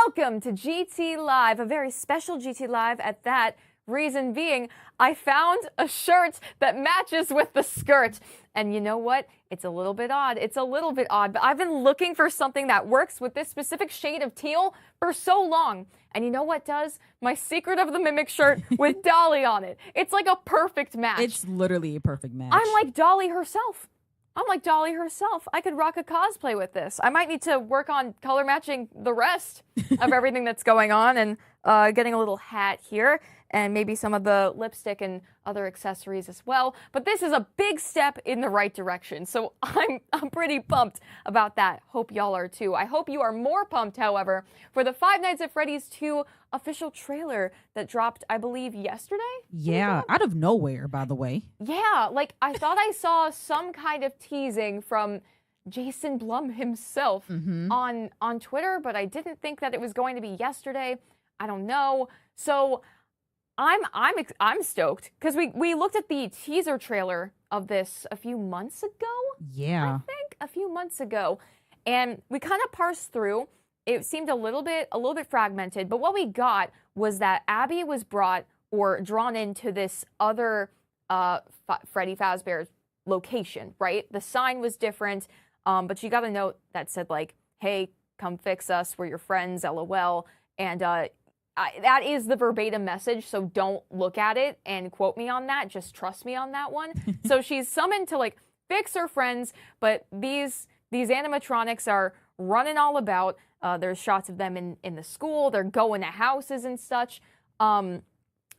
Welcome to GT Live, a very special GT Live at that. Reason being, I found a shirt that matches with the skirt. And you know what? It's a little bit odd. It's a little bit odd, but I've been looking for something that works with this specific shade of teal for so long. And you know what does? My Secret of the Mimic shirt with Dolly on it. It's like a perfect match. It's literally a perfect match. I'm like Dolly herself. I could rock a cosplay with this. I might need to work on color matching the rest of everything that's going on and getting a little hat here and maybe some of the lipstick and other accessories as well. But this is a big step in the right direction, so I'm pretty pumped about that. Hope y'all are too. I hope you are more pumped, however, for the Five Nights at Freddy's 2 official trailer that dropped, I believe, yesterday? Yeah, out of nowhere, by the way. Yeah, like I thought I saw some kind of teasing from Jason Blum himself on Twitter, but I didn't think that it was going to be yesterday. I don't know. So I'm stoked because we looked at the teaser trailer of this a few months ago. Yeah. I think a few months ago, and we kind of parsed through. It seemed a little bit fragmented, but what we got was that Abby was brought or drawn into this other Freddy Fazbear's location, right? The sign was different, but she got a note that said like, "Hey, come fix us. We're your friends. LOL." And that is the verbatim message, so don't look at it and quote me on that. Just trust me on that one. So she's summoned to like fix her friends, but these animatronics are running all about. There's shots of them in the school. They're going to houses and such.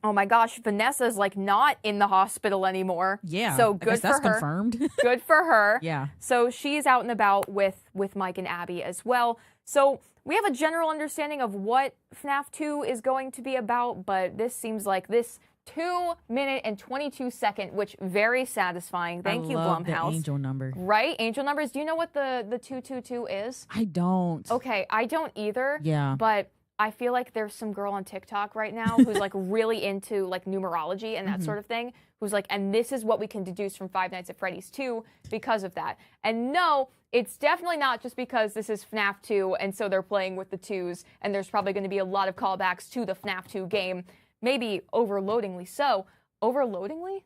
Oh my gosh, Vanessa's like not in the hospital anymore. Yeah. So good for her. That's confirmed. Good for her. Yeah. So she's out and about with Mike and Abby as well. So we have a general understanding of what FNAF 2 is going to be about, but this seems like this 2-minute and 22-second, which very satisfying. Thank you, love Blumhouse. The angel number. Right? Angel numbers. Do you know what the 222 is? I don't. Okay, I don't either. Yeah. But I feel like there's some girl on TikTok right now who's like really into like numerology and that sort of thing, who's like, and this is what we can deduce from Five Nights at Freddy's 2 because of that. And no, it's definitely not just because this is FNAF 2 and so they're playing with the twos and there's probably going to be a lot of callbacks to the FNAF 2 game, maybe overloadingly so. Overloadingly?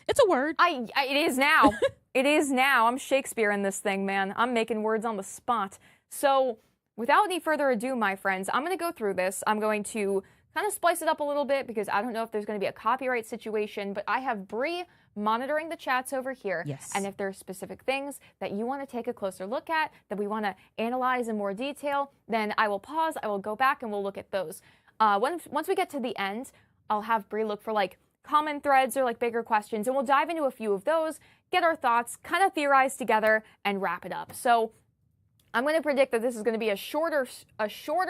It's a word. It is now. It is now. I'm Shakespeare in this thing, man. I'm making words on the spot. So without any further ado, my friends, I'm going to go through this. I'm going to kind of splice it up a little bit because I don't know if there's going to be a copyright situation, but I have Bree monitoring the chats over here. Yes. And if there are specific things that you want to take a closer look at, that we want to analyze in more detail, then I will pause, I will go back, and we'll look at those. Once we get to the end, I'll have Bree look for like common threads or like bigger questions, and we'll dive into a few of those, get our thoughts, kind of theorize together, and wrap it up. So I'm going to predict that this is going to be a shorter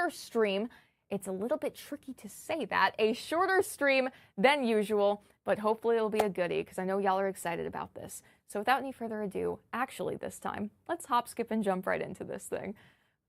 stream. It's a little bit tricky to say that. A shorter stream than usual, but hopefully it'll be a goodie because I know y'all are excited about this. So without any further ado, actually this time, let's hop, skip, and jump right into this thing.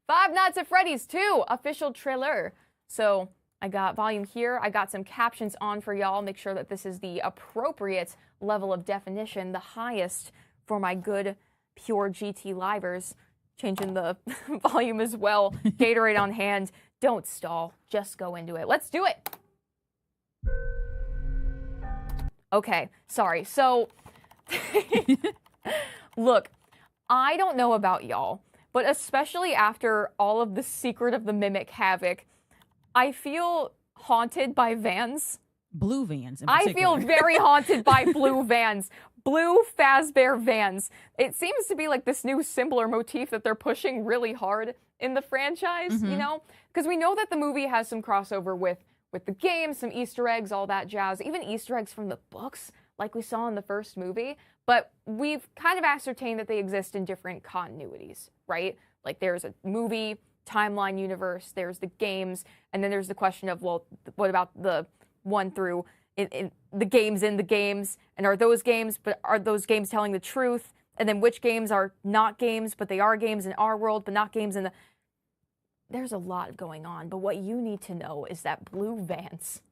Five Nights at Freddy's 2 official trailer. So I got volume here. I got some captions on for y'all. Make sure that this is the appropriate level of definition, the highest for my good, pure GT livers. Changing the volume as well. Gatorade on hand. Don't stall. Just go into it. Let's do it. Okay, sorry. So, look, I don't know about y'all, but especially after all of the Secret of the Mimic havoc, I feel haunted by vans. Blue vans in I particular. feel very haunted by blue vans. Blue Fazbear vans. It seems to be like this new symbol or motif that they're pushing really hard in the franchise, you know? Because we know that the movie has some crossover with the game, some Easter eggs, all that jazz, even Easter eggs from the books, like we saw in the first movie. But we've kind of ascertained that they exist in different continuities, right? Like there's a movie timeline universe, there's the games, and then there's the question of, well, what about the one through in the games, and are those games telling the truth? And then which games are not games, but they are games in our world, but not games in the... There's a lot going on, but what you need to know is that blue vans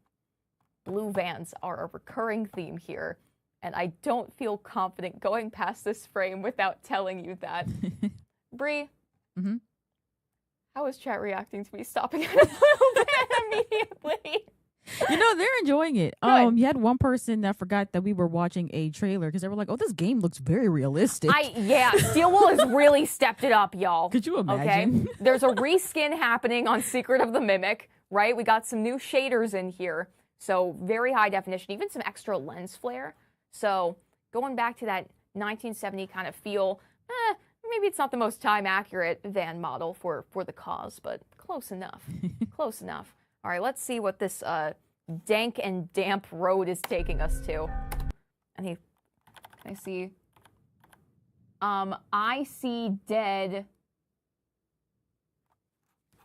are a recurring theme here, and I don't feel confident going past this frame without telling you that. Bree, how is chat reacting to me stopping at a blue van immediately? You know, they're enjoying it. Good. You had one person that forgot that we were watching a trailer because they were like, "Oh, this game looks very realistic." Yeah, Steelwool has really stepped it up, y'all. Could you imagine? Okay, there's a reskin happening on Secret of the Mimic, right? We got some new shaders in here, so very high definition, even some extra lens flare. So going back to that 1970 kind of feel, maybe it's not the most time accurate van model for the cause, but close enough. Close enough. All right, let's see what this dank and damp road is taking us to. Can I see? I see dead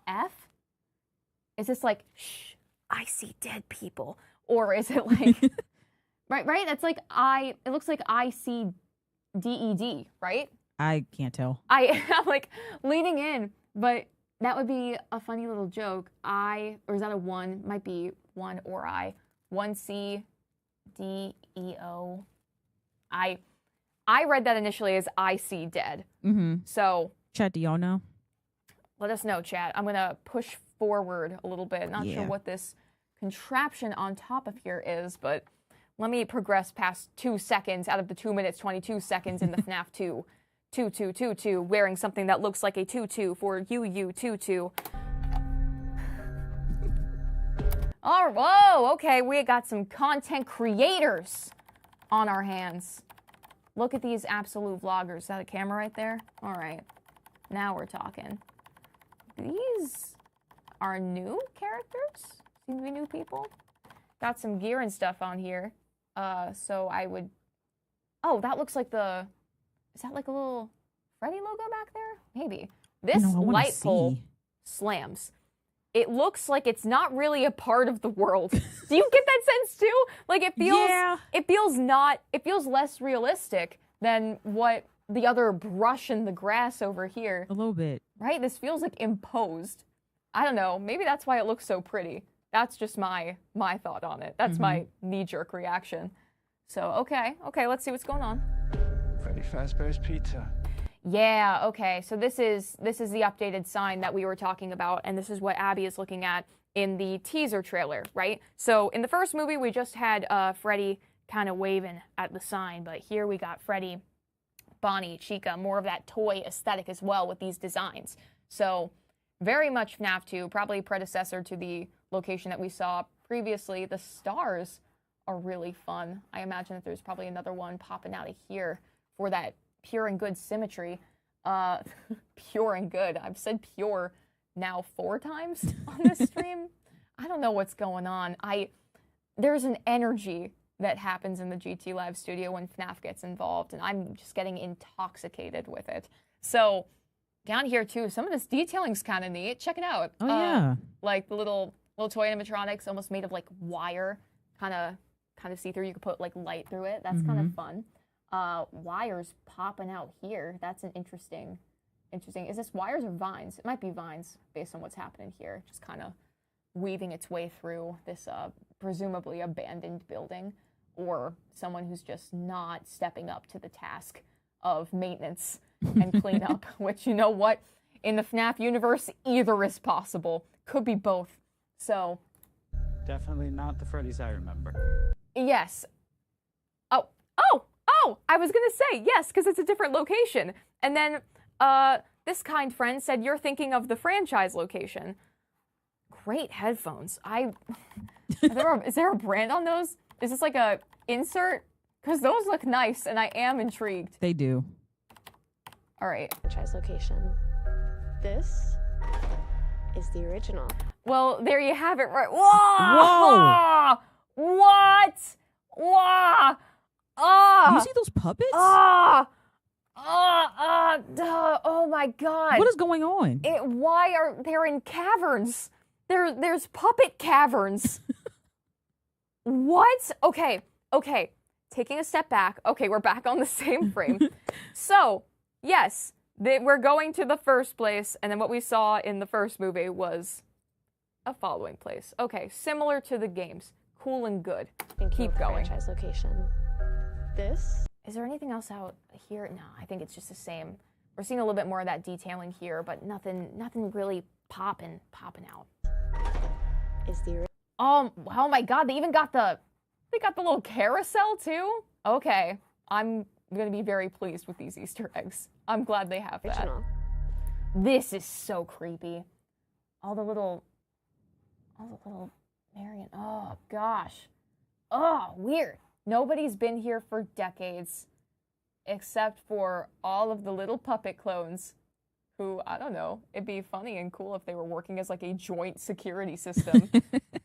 F? Is this like, shh, I see dead people? Or is it like, right? That's like it looks like I see DED, right? I can't tell. I'm like leaning in, but that would be a funny little joke. Or is that a one? Might be one or I. 1C, D, E, O. I read that initially as I see dead. So. Chat, do y'all know? Let us know, chat. I'm going to push forward a little bit. Not sure what this contraption on top of here is, but let me progress past 2 seconds out of the 2 minutes, 22 seconds in the FNAF 2. 2222, wearing something that looks like a tutu for tutu. Oh, whoa, okay, we got some content creators on our hands. Look at these absolute vloggers. Is that a camera right there? All right, now we're talking. These are new characters? Seem to be new people. Got some gear and stuff on here. So I would... Oh, that looks like the... Is that like a little Freddy logo back there? Maybe. This light pole slams. It looks like it's not really a part of the world. Do you get that sense too? Like it feels less realistic than what the other brush in the grass over here. A little bit. Right? This feels like imposed. I don't know. Maybe that's why it looks so pretty. That's just my thought on it. That's my knee-jerk reaction. So, okay, let's see what's going on. Freddy Fazbear's Pizza. Yeah, okay, so this is the updated sign that we were talking about, and this is what Abby is looking at in the teaser trailer, right? So in the first movie, we just had Freddy kind of waving at the sign, but here we got Freddy, Bonnie, Chica, more of that toy aesthetic as well with these designs. So very much FNAF 2, probably predecessor to the location that we saw previously. The stars are really fun. I imagine that there's probably another one popping out of here for that pure and good symmetry. Pure and good. I've said pure now 4 times on this stream. I don't know what's going on. There's an energy that happens in the GT Live studio when FNAF gets involved, and I'm just getting intoxicated with it. So down here too, some of this detailing's kind of neat. Check it out. Oh yeah. Like the little toy animatronics, almost made of like wire, kind of see-through. You could put like light through it. That's kind of fun. Wires popping out here. That's an interesting. Is this wires or vines? It might be vines based on what's happening here. Just kind of weaving its way through this presumably abandoned building, or someone who's just not stepping up to the task of maintenance and cleanup, which, you know what? In the FNAF universe, either is possible. Could be both. So. Definitely not the Freddy's I remember. Yes. Oh, I was going to say yes, because it's a different location. And then this kind friend said, you're thinking of the franchise location. Great headphones. Is there a brand on those? Is this like a insert? Because those look nice, and I am intrigued. They do. All right. Franchise location. This is the original. Well, there you have it. Right. Whoa! Whoa! What? Whoa! You see those puppets? Oh my God. What is going on? Why are they in caverns? There's puppet caverns. What? Okay. Taking a step back. Okay, we're back on the same frame. So, yes, we're going to the first place, and then what we saw in the first movie was a following place. Okay, similar to the games. Cool and good. Keep going. Franchise location. This. Is there anything else out here? No, I think it's just the same. We're seeing a little bit more of that detailing here, but nothing really popping out. Is the. Oh my God! They got the little carousel too. Okay, I'm gonna be very pleased with these Easter eggs. I'm glad they have that. Original. This is so creepy. All the little Marion. Oh gosh. Oh, weird. Nobody's been here for decades, except for all of the little puppet clones who, I don't know, it'd be funny and cool if they were working as like a joint security system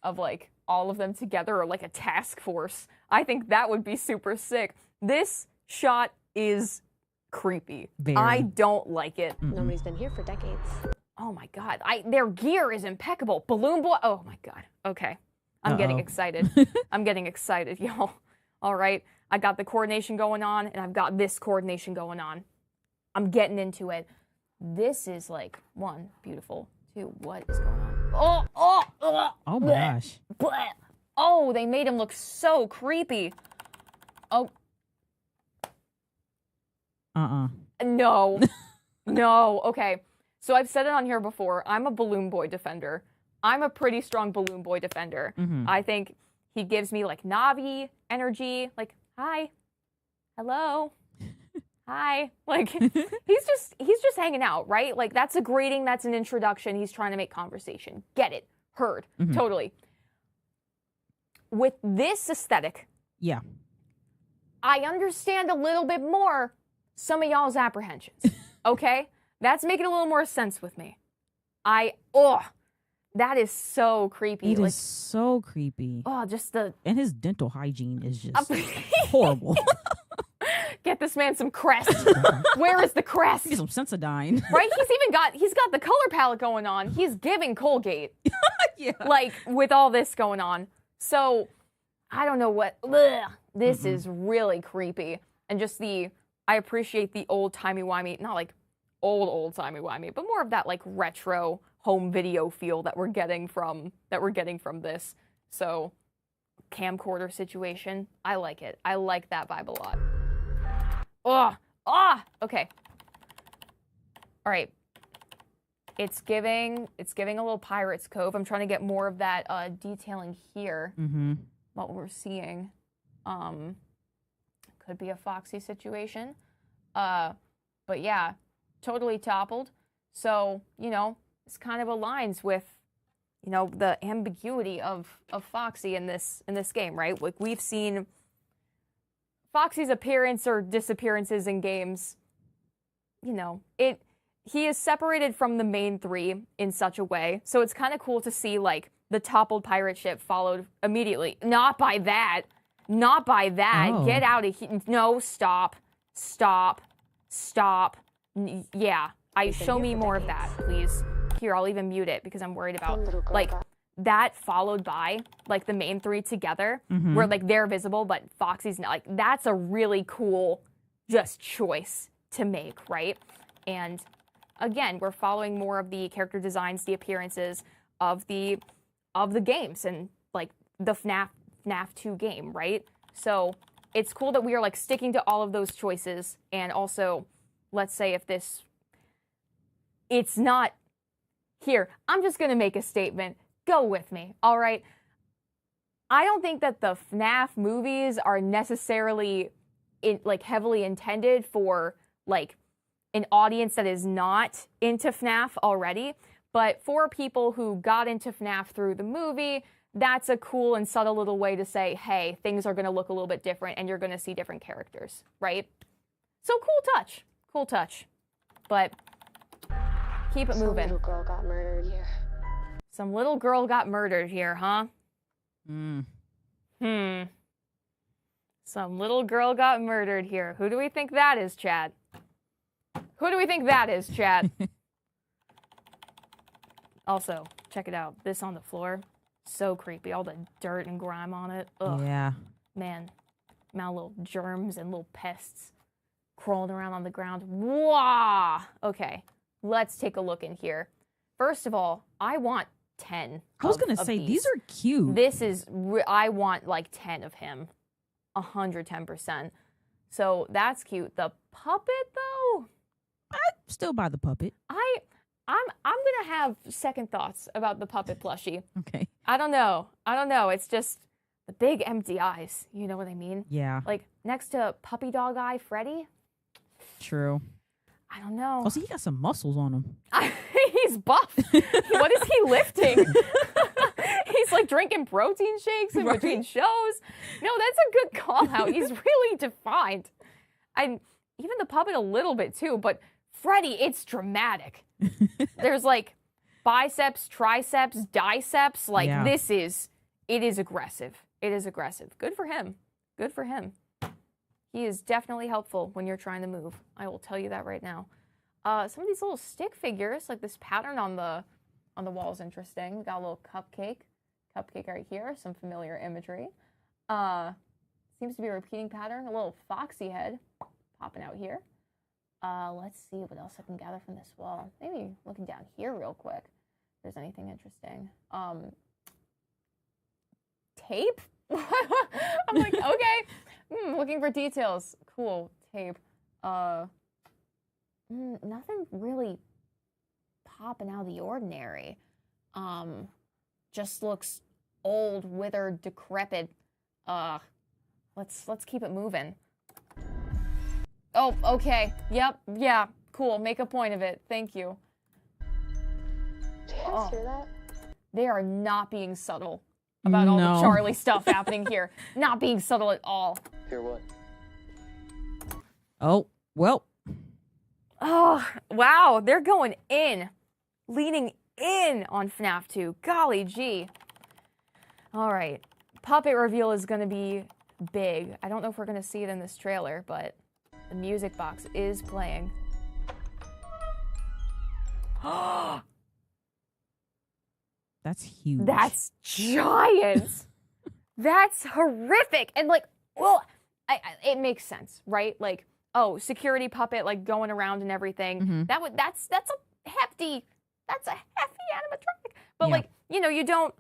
of like all of them together, or like a task force. I think that would be super sick. This shot is creepy. Very. I don't like it. Nobody's been here for decades. Oh my God. Their gear is impeccable. Balloon Boy. Oh my God. Okay. I'm getting excited. I'm getting excited, y'all. All right. I got the coordination going on, and I've got this coordination going on. I'm getting into it. This is like, 1, beautiful. 2, what is going on? Oh my gosh. Oh, they made him look so creepy. Oh. No. No. Okay. So I've said it on here before. I'm a Balloon Boy defender. I'm a pretty strong Balloon Boy defender. I think he gives me like Navi energy, like, hi, hello, hi. Like, he's just hanging out, right? Like, that's a greeting, that's an introduction. He's trying to make conversation. Get it. Heard. Totally. with this aesthetic, Yeah. I understand a little bit more some of y'all's apprehensions. Okay? That's making a little more sense with me. That is so creepy. It is so creepy. Oh, just the... And his dental hygiene is just horrible. Get this man some Crest. Where is the Crest? Get some Sensodyne. Right? He's got the color palette going on. He's giving Colgate. Yeah. Like, with all this going on. So, I don't know what... Ugh, this is really creepy. And just I appreciate the old timey-wimey, not like old timey-wimey, but more of that like retro home video feel that we're getting from this. So, camcorder situation, I like it. I like that vibe a lot. Okay. All right. It's giving a little Pirate's Cove. I'm trying to get more of that detailing here. What we're seeing. Could be a Foxy situation. But yeah, totally toppled. So, this kind of aligns with, the ambiguity of Foxy in this game, right? Like, we've seen Foxy's appearance or disappearances in games. He is separated from the main three in such a way. So it's kind of cool to see, like, the toppled pirate ship followed immediately. Not by that. Oh. Get out of here. No, stop. Yeah. Show me more of that, please. Here, I'll even mute it because I'm worried about, like, that followed by, like, the main three together, where, like, they're visible, but Foxy's not. Like, that's a really cool just choice to make, right? And again, we're following more of the character designs, the appearances of the games and, like, the FNAF 2 game, right? So it's cool that we are, like, sticking to all of those choices. And also, let's say if it's not here, I'm just going to make a statement. Go with me, all right? I don't think that the FNAF movies are necessarily heavily intended for, like, an audience that is not into FNAF already. But for people who got into FNAF through the movie, that's a cool and subtle little way to say, hey, things are going to look a little bit different and you're going to see different characters, right? So cool touch. But keep it moving. Some little girl got murdered here. Some little girl got murdered here, huh? Some little girl got murdered here. Who do we think that is, Chad? Also, check it out. This on the floor. So creepy. All the dirt and grime on it. Ugh. Yeah. Man. Now little germs and little pests crawling around on the ground. Wah! Okay. Let's take a look in here. First of all, I want 10. I was going to say, these are cute. This is, I want like 10 of him. 110%. So that's cute. The puppet, though? I'd still buy the puppet. I'm gonna have second thoughts about the puppet plushie. Okay. I don't know. It's just the big empty eyes. You know what I mean? Yeah. Like next to puppy dog eye Freddy. True. I don't know. Oh, see, he got some muscles on him. He's buff. What is he lifting? He's like drinking protein shakes in between shows. No, that's a good call out. He's really defined. And even the puppet a little bit too, but Freddy, it's dramatic. There's like biceps, triceps, diceps. Like it is aggressive. It is aggressive. Good for him. He is definitely helpful when you're trying to move. I will tell you that right now. Some of these little stick figures, like this pattern on the wall is interesting. We got a little cupcake right here. Some familiar imagery. Seems to be a repeating pattern. A little foxy head popping out here. Let's see what else I can gather from this wall. Maybe looking down here real quick, if there's anything interesting. Tape? I'm like, okay. Looking for details. Cool. Tape. Nothing really popping out of the ordinary. Just looks old, withered, decrepit. Let's keep it moving. Oh, okay. Yep. Yeah. Cool. Make a point of it. Thank you. Did you guys hear that? They are not being subtle about all No. the Charlie stuff happening here. Not being subtle at all. Hear what? Oh, well. Oh, wow. They're going in. Leaning in on FNAF 2. Golly gee. All right. Puppet reveal is going to be big. I don't know if we're going to see it in this trailer, but the music box is playing. That's huge. That's giant. That's horrific. And like, well, it makes sense, right? Like, oh, security puppet, like going around and everything. That's a hefty animatronic. But Yeah. like, you don't.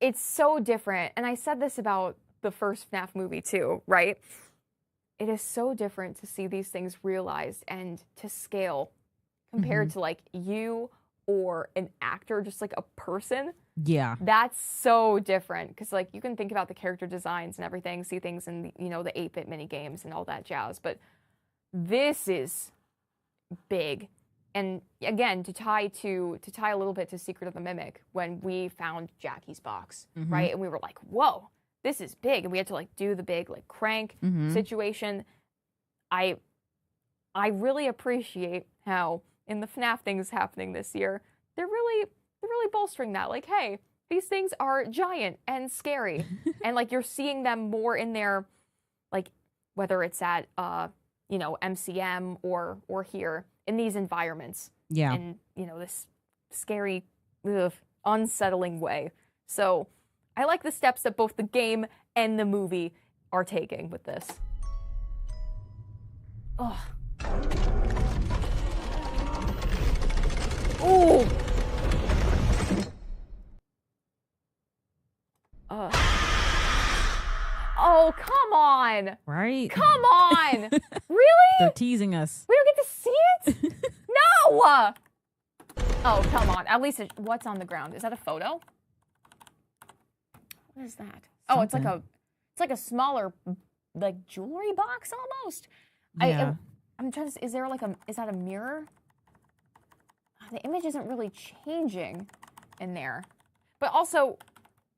It's so different. And I said this about the first FNAF movie too, right? It is so different to see these things realized and to scale compared to like you or an actor, just like a person. Yeah. That's so different because like you can think about the character designs and everything, see things in the, the 8-bit mini games and all that jazz, but this is big. And again, to tie a little bit to Secret of the Mimic, when we found Jackie's box, right? And we were like, whoa, this is big. And we had to like do the big like crank situation. I really appreciate how in the FNAF things happening this year, they're really bolstering that. Like, hey, these things are giant and scary. And like you're seeing them more in their, like, whether it's at MCM or here in these environments. Yeah. And this scary, unsettling way. So I like the steps that both the game and the movie are taking with this. Oh. Ooh. Oh, come on. Right? Come on. Really? They're teasing us. We don't get to see it? No! Oh, come on. At least what's on the ground? Is that a photo? What is that? Oh, it's like a smaller like jewelry box almost. Yeah. I'm trying to see, is that a mirror? The image isn't really changing in there. But also,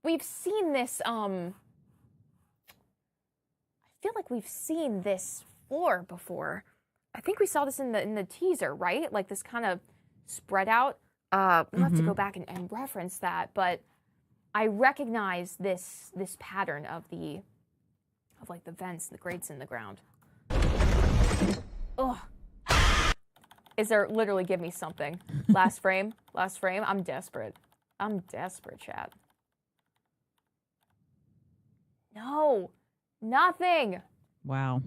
we've seen this, I feel like we've seen this floor before. I think we saw this in the teaser, right? Like this kind of spread out. We'll have to go back and reference that, but I recognize this pattern of like the vents, the grates in the ground. Ugh. Is there literally give me something? Last frame? Last frame? I'm desperate. I'm desperate, chat. No. Nothing. Wow.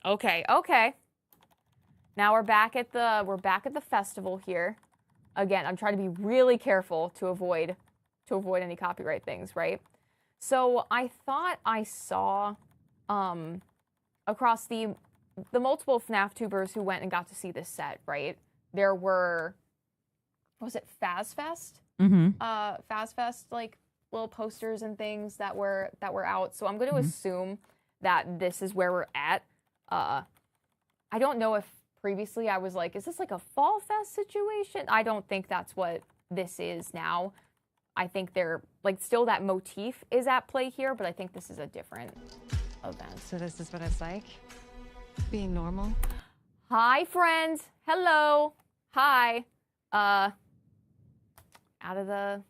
Okay. Now we're back at the festival here. Again, I'm trying to be really careful to avoid any copyright things, right? So I thought I saw across the multiple FNAF tubers who went and got to see this set, right? There were, was it FazFest? FazFest, like little posters and things that were out. So I'm going to assume that this is where we're at. I don't know if previously I was like, is this like a Fall Fest situation? I don't think that's what this is now. I think they're like still that motif is at play here, but I think this is a different event. So this is what it's like? Being normal? Hi, friends. Hello. Hi. Out of the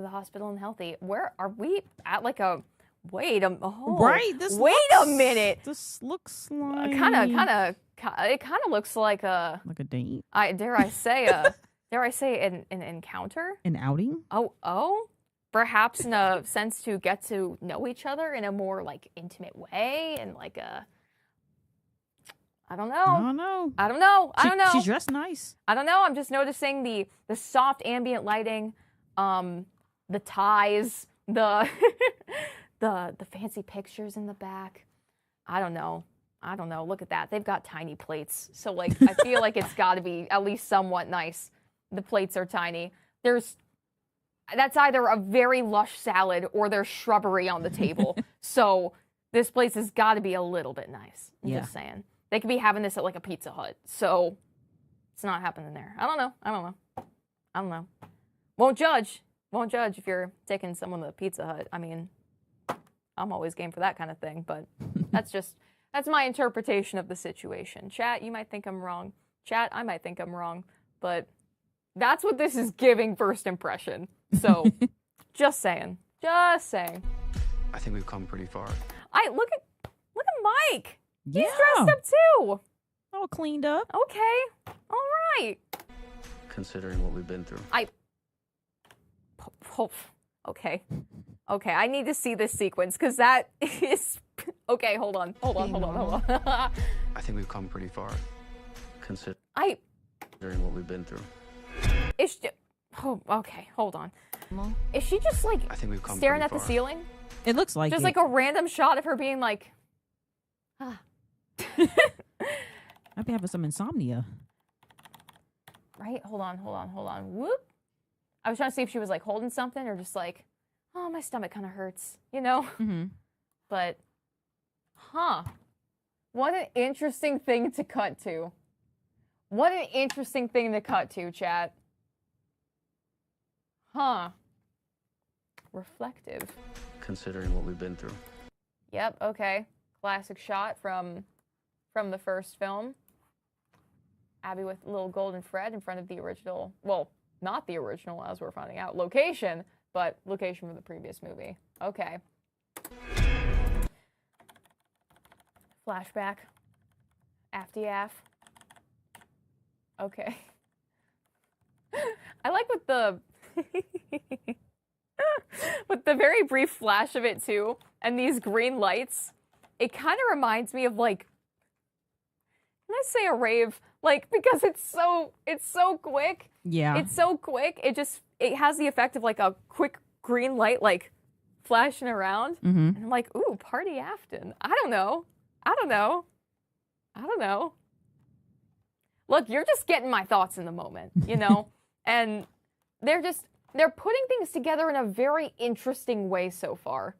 hospital and healthy. Where are we at? Like a wait a Right. Wait a minute. This looks like It kind of looks like a date, dare I say an encounter? an outing. Oh, perhaps in a sense to get to know each other in a more like intimate way and like a I don't know. She's dressed nice. I don't know. I'm just noticing the soft ambient lighting, the ties, the the fancy pictures in the back. I don't know. Look at that. They've got tiny plates. So like I feel like it's got to be at least somewhat nice. The plates are tiny. That's either a very lush salad or there's shrubbery on the table. So this place has got to be a little bit nice. I'm Yeah. just saying. They could be having this at like a Pizza Hut. So it's not happening there. I don't know. Won't judge if you're taking someone to the Pizza Hut. I mean, I'm always game for that kind of thing, but that's my interpretation of the situation. Chat, you might think I'm wrong. Chat, I might think I'm wrong, but that's what this is giving first impression. So, just saying. I think we've come pretty far. Look at Mike. Yeah. He's dressed up too. All cleaned up. Okay. All right. Considering what we've been through. Okay. Okay, I need to see this sequence because that is okay. Hold on. I think we've come pretty far. Considering what we've been through. Okay, hold on. Normal? Is she just like I think we've come staring pretty at the far. ceiling? It looks like Just it. like a random shot of her being like, ah. I've been having some insomnia. Right? Hold on. Whoop. I was trying to see if she was like holding something or just like, oh, my stomach kind of hurts, you know? Mm-hmm. But, what an interesting thing to cut to. What an interesting thing to cut to, chat. Reflective. Considering what we've been through. Yep, okay. Classic shot from the first film. Abby with little golden Fred in front of the original, well, not the original as we're finding out, location, but location from the previous movie. Okay. Flashback. Afty-af. Okay. I like with the with the very brief flash of it too, and these green lights, it kind of reminds me of like, can I say a rave? Like, because it's so quick. Yeah. It's so quick. It has the effect of like a quick green light like flashing around. Mm-hmm. And I'm like, ooh, party Afton. I don't know. Look, you're just getting my thoughts in the moment, you know? And they're putting things together in a very interesting way so far.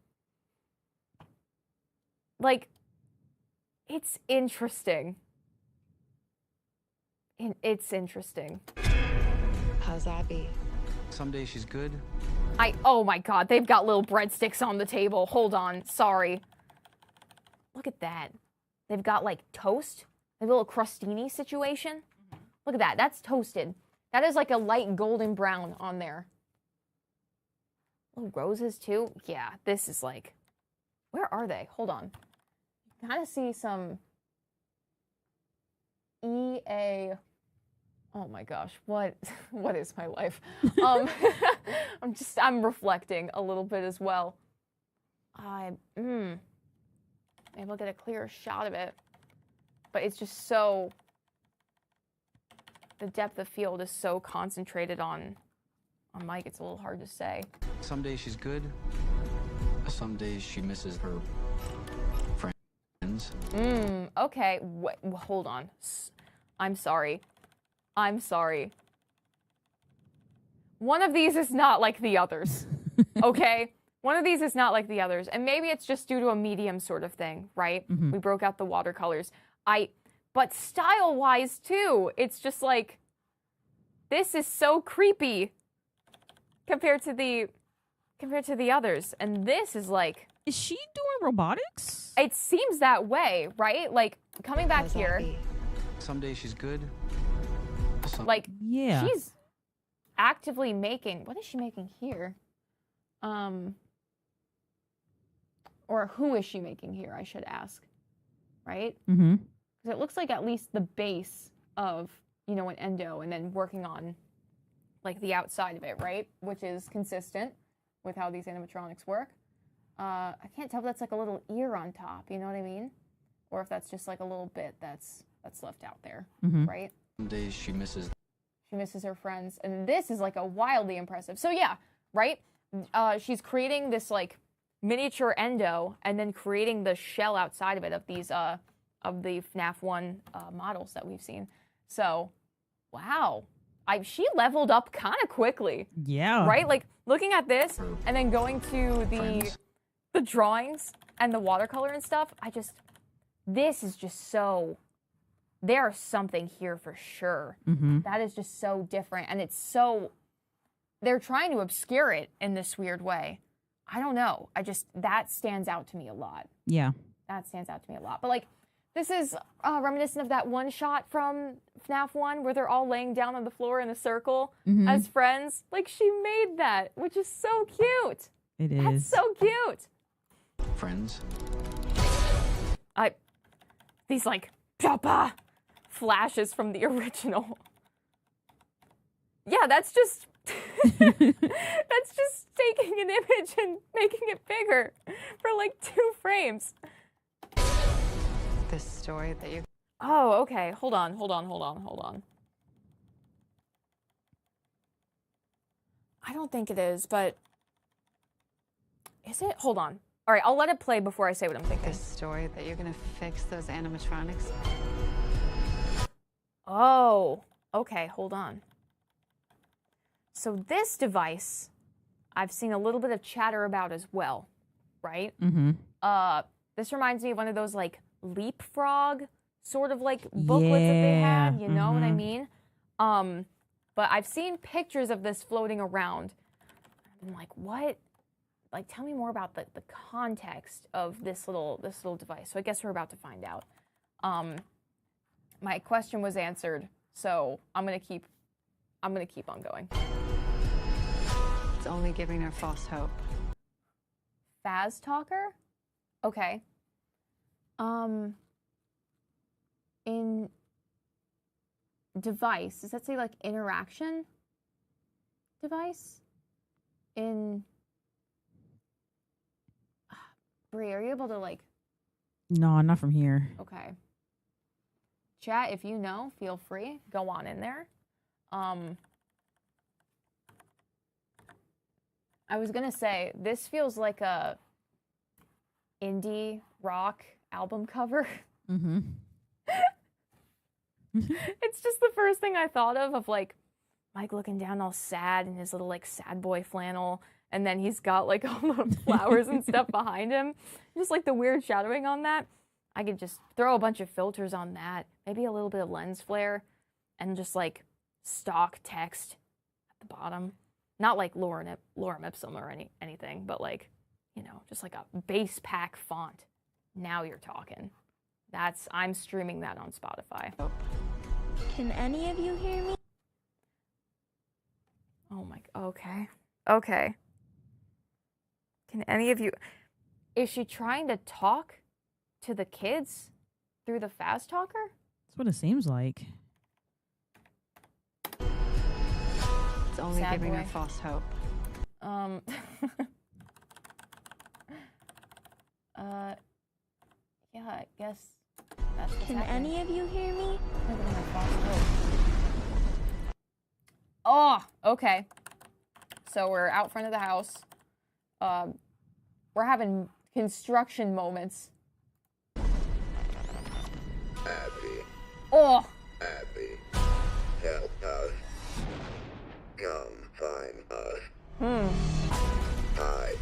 Like, it's interesting. It's interesting. How's Abby? Some days she's good. Oh my God, they've got little breadsticks on the table. Hold on, sorry. Look at that. They've got like toast, a little crostini situation. Look at that, that's toasted. That is like a light golden brown on there. Little roses too. Yeah, this is like, where are they? Hold on. You kind of see some EA. Oh my gosh, what is my life? I'm reflecting a little bit as well. Maybe I'll get a clearer shot of it. But it's just so, the depth of field is so concentrated on Mike, it's a little hard to say. Some days she's good. Some days she misses her friends. Okay, hold on. I'm sorry. One of these is not like the others, okay? One of these is not like the others. And maybe it's just due to a medium sort of thing, right? Mm-hmm. We broke out the watercolors. But style-wise, too, it's just like, this is so creepy compared to the others. And this is like... Is she doing robotics? It seems that way, right? Like, coming back How's here... Abby? Some days she's good. Like, Yeah. she's actively making... What is she making here? Or who is she making here, I should ask. Right? Mm-hmm. Because it looks like at least the base of, you know, an endo and then working on, like, the outside of it, right? Which is consistent with how these animatronics work. I can't tell if that's, like, a little ear on top, you know what I mean? Or if that's just, like, a little bit that's left out there, Mm-hmm. right? Some days she misses. She misses her friends. And this is, like, a wildly impressive. So, yeah, right? She's creating this, like, miniature endo and then creating the shell outside of it of these, of the FNAF 1 models that we've seen. So, wow. She leveled up kind of quickly, Yeah. right? Like, looking at this and then going to Friends. the drawings and the watercolor and stuff, this is just so, there's something here for sure. That is just so different, and it's so, they're trying to obscure it in this weird way. I don't know. That stands out to me a lot. Yeah. That stands out to me a lot. But, like, this is reminiscent of that one shot from FNAF 1 where they're all laying down on the floor in a circle as friends. Like, she made that, which is so cute. It is. That's so cute. Friends? These, like, papa flashes from the original. Yeah, that's just... that's just taking an image and making it bigger for, like, 2 frames. This story that you... Oh, okay. Hold on. I don't think it is, but... Is it? Hold on. All right, I'll let it play before I say what I'm thinking. This story that you're gonna fix those animatronics. Oh, okay, hold on. So this device, I've seen a little bit of chatter about as well, right? This reminds me of one of those, like, leapfrog sort of, like, booklets that they had, you know what I mean? But I've seen pictures of this floating around. I'm like, what? Like, tell me more about the context of this little device. So I guess we're about to find out. My question was answered, so I'm gonna keep on going. It's only giving her false hope. Faz talker? Okay. In device, does that say, like, interaction device? In Brie, are you able to, like... No, not from here. Okay. Chat, if you know, feel free. Go on in there. I was gonna say, this feels like a indie rock album cover. It's just the first thing I thought of, like, Mike looking down all sad in his little, like, sad boy flannel, and then he's got, like, all the flowers and stuff behind him. Just, like, the weird shadowing on that. I could just throw a bunch of filters on that, maybe a little bit of lens flare, and just, like, stock text at the bottom. Not like Lorem Ipsum or anything, but, like, you know, just like a base pack font. Now you're talking. I'm streaming that on Spotify. Can any of you hear me? Oh my, okay. Can any of you, is she trying to talk to the kids through the Faz talker? That's what it seems like. It's only Sad giving boy. her false hope. Yeah, I guess that's what's Can happening. any of you hear me? Oh, okay. So we're out front of the house. We're having construction moments. Abby, Oh, Abby, help us. Come find us. I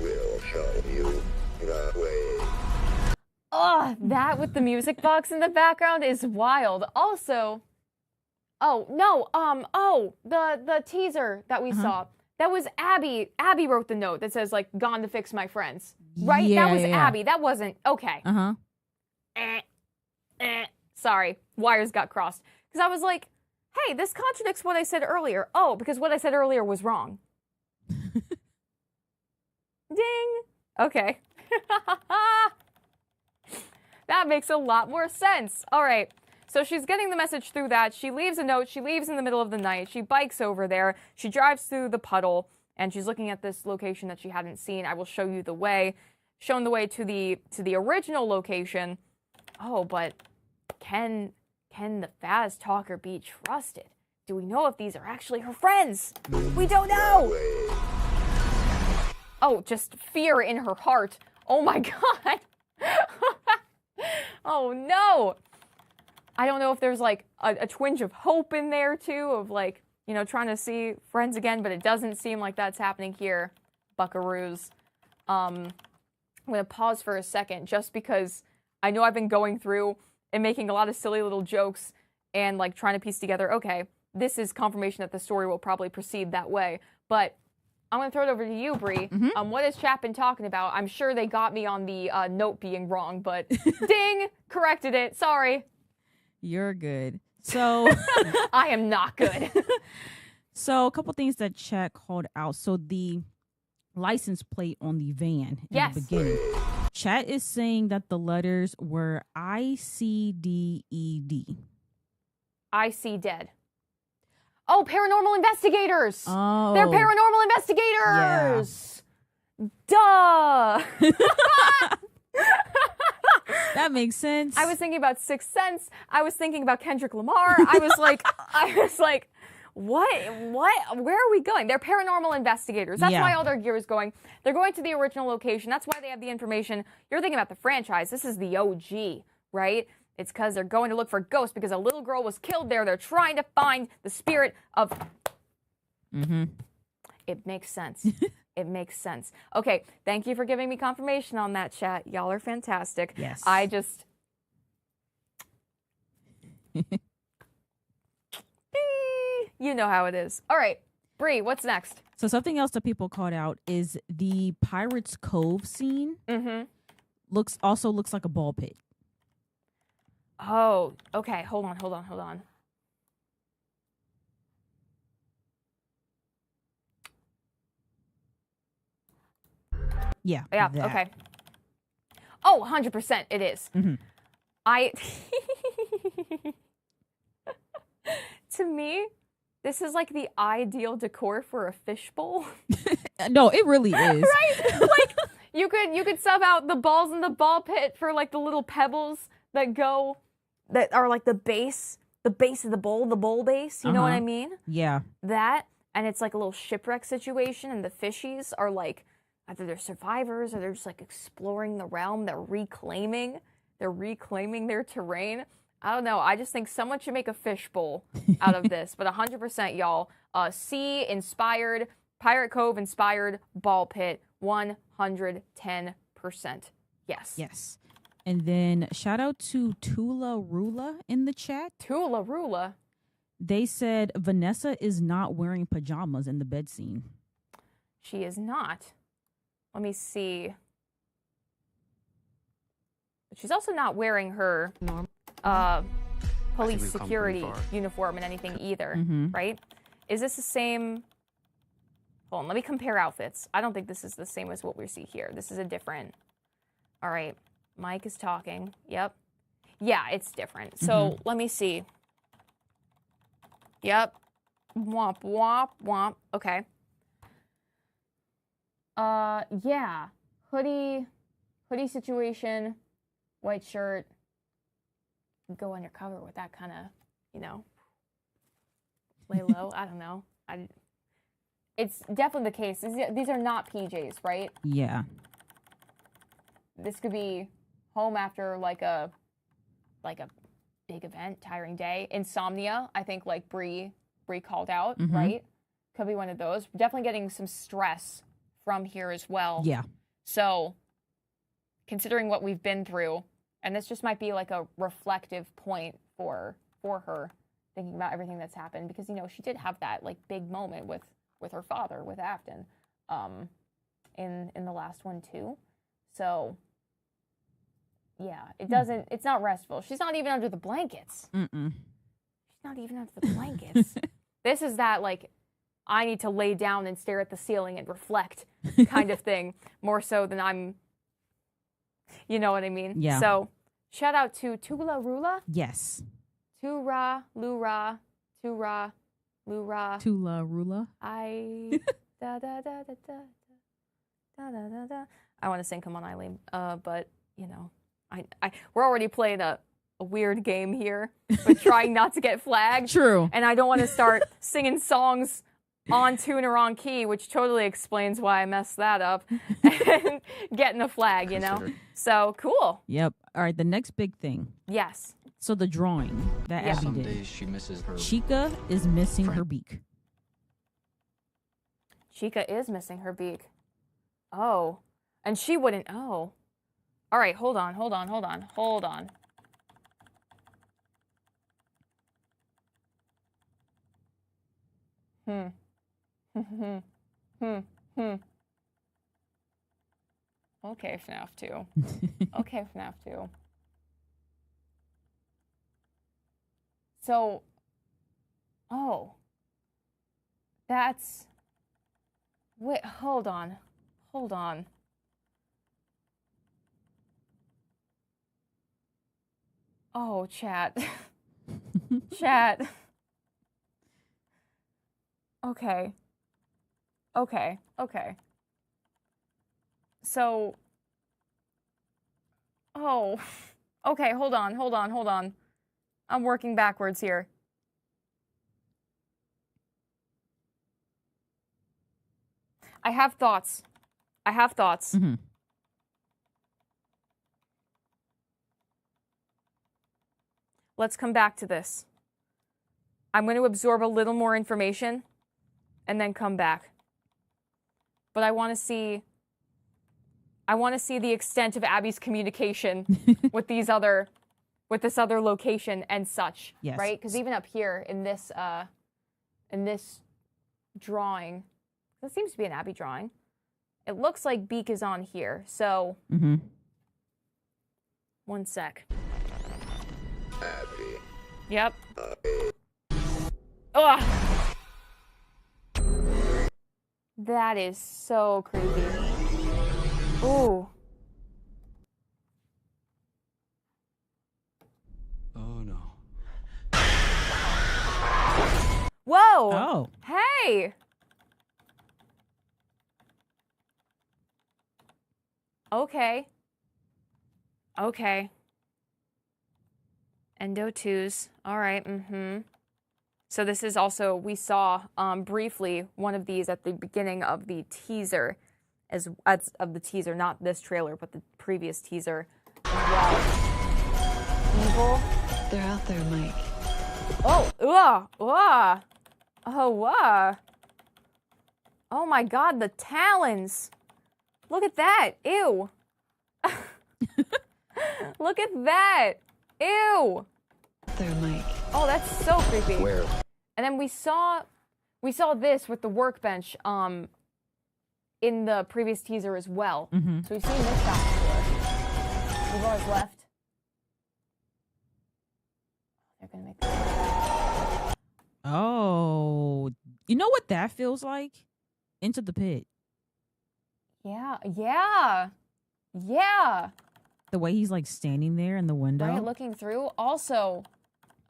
will show you the way. oh, that with the music box in the background is wild. Also, oh no, the teaser that we saw. That was Abby. Abby wrote the note that says, like, gone to fix my friends. Right? Yeah, that was yeah. Abby. That wasn't okay. Sorry, wires got crossed. Because I was like, hey, this contradicts what I said earlier. Oh, because what I said earlier was wrong. Ding. Okay. That makes a lot more sense. All right. So she's getting the message through that. She leaves a note. She leaves in the middle of the night. She bikes over there. She drives through the puddle, and she's looking at this location that she hadn't seen. I will show you the way. Shown the way to the original location. Oh, but can the Faz talker be trusted? Do we know if these are actually her friends? We don't know. Oh, just fear in her heart. Oh my god. Oh no. I don't know if there's like a twinge of hope in there too, of like, you know, trying to see friends again, but it doesn't seem like that's happening here. Buckaroos. I'm going to pause for a second just because I know I've been going through and making a lot of silly little jokes and like trying to piece together, okay, this is confirmation that the story will probably proceed that way. But I'm going to throw it over to you, Bree. What has chat been talking about? I'm sure they got me on the note being wrong, but ding, corrected it. Sorry. You're good. So I am not good. So a couple things that chat called out. So the license plate on the van in the beginning. Chat is saying that the letters were ICDED. I see dead. Oh, paranormal investigators. Oh. They're paranormal investigators. Yeah. Duh. That makes sense. I was thinking about Sixth Sense. I was thinking about Kendrick Lamar. I was like, what? Where are we going? They're paranormal investigators. That's why all their gear is going. They're going to the original location. That's why they have the information. You're thinking about the franchise. This is the OG, right? It's because they're going to look for ghosts because a little girl was killed there. They're trying to find the spirit of... It makes sense. It makes sense. Okay, thank you for giving me confirmation on that, chat. Y'all are fantastic. Yes. I just... You know how it is. All right, Bree, what's next? So something else that people called out is the Pirates Cove scene. Looks like a ball pit. Oh, okay. Hold on. Yeah. Yeah, that. okay. Oh, 100% it is. To me, this is like the ideal decor for a fishbowl. No, it really is. Right? Like you could sub out the balls in the ball pit for like the little pebbles that are like the base of the bowl base. You know what I mean? Yeah. That, and it's like a little shipwreck situation, and the fishies are like either they're survivors or they're just like exploring the realm. They're reclaiming their terrain. I don't know. I just think someone should make a fishbowl out of this. But 100%, y'all. Sea inspired, Pirate Cove inspired ball pit. 110%. Yes. Yes. And then shout out to Tula Rula in the chat. Tula Rula. They said Vanessa is not wearing pajamas in the bed scene. She is not. Let me see. But she's also not wearing her police security uniform and anything either, right? Is this the same? Hold on, let me compare outfits. I don't think this is the same as what we see here. This is a different. All right, Mike is talking. Yep. Yeah, it's different. So let me see. Yep. Womp, womp, womp. Okay. Yeah. Hoodie situation, white shirt. Go undercover with that kind of, lay low. I don't know. It's definitely the case. These are not PJs, right? Yeah. This could be home after like a big event, tiring day. Insomnia, I think like Bree called out, right? Could be one of those. Definitely getting some stress from here as well. Yeah. So, considering what we've been through, and this just might be like a reflective point for her, thinking about everything that's happened, because she did have that like big moment with her father, with Afton, in the last one too. So, yeah, it's not restful. She's not even under the blankets. She's not even under the blankets. This is that like, I need to lay down and stare at the ceiling and reflect kind of thing, more so than I'm, you know what I mean? Yeah. So, shout out to Tula Rula. Yes. Tura, Lura, Tura, Lura. Tula Rula. Da da da da da da da da da. I want to sing "Come On Eileen," but we're already playing a weird game here, but trying not to get flagged. True. And I don't want to start singing songs on tune or on key, which totally explains why I messed that up, and getting a flag, So, cool. Yep. All right, the next big thing. Yes. So the drawing that Abby Some did. days she misses her. Chica is missing her beak. Chica is missing her beak. Oh. And she wouldn't. Oh. All right, hold on. Okay, FNAF 2. Okay, FNAF 2. So, oh. That's... Wait, hold on. Oh, chat. Chat. Okay. So, oh, okay, hold on. I'm working backwards here. I have thoughts. Mm-hmm. Let's come back to this. I'm going to absorb a little more information and then come back. But I want to see the extent of Abby's communication with this other location and such, yes. Right? Because even up here in this drawing, that seems to be an Abby drawing. It looks like Beak is on here. So, one sec. Abby. Yep. Ugh. That is so creepy. Ooh. Oh no. Whoa. Oh. Hey. Okay. Endo 2s. All right. So this is also, we saw briefly one of these at the beginning of the teaser, not this trailer, but the previous teaser as well. Evil. They're out there, Mike. Oh my God, the talons. Look at that. Ew. Look at that. Ew. There, Mike. Oh, that's so creepy. Where? And then we saw this with the workbench in the previous teaser as well. So we've seen this shot before. We've always left. They're gonna make that. Oh, you know what that feels like? Into the Pit. Yeah. The way he's like standing there in the window. Right, looking through. Also,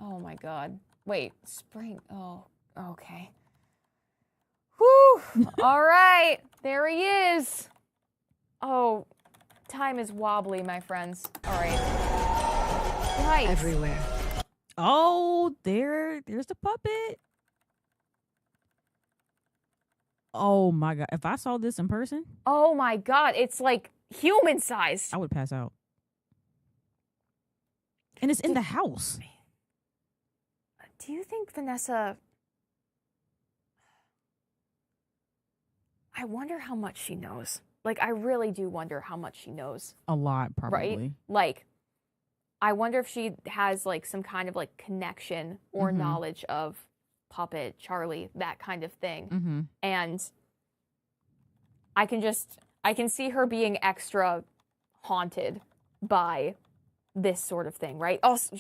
oh my God. Wait, spring. Oh, okay. Whew. All right, there he is. Oh, time is wobbly, my friends. All right. Right. Everywhere. Oh, there's the puppet. Oh my God. If I saw this in person, Oh my God, it's like human sized. I would pass out. And it's in the house. Do you think Vanessa... I wonder how much she knows. Like, I really do wonder how much she knows. A lot, probably. Right? Like, I wonder if she has, like, some kind of, like, connection or knowledge of Puppet, Charlie, that kind of thing. And I can see her being extra haunted by this sort of thing, right? Also,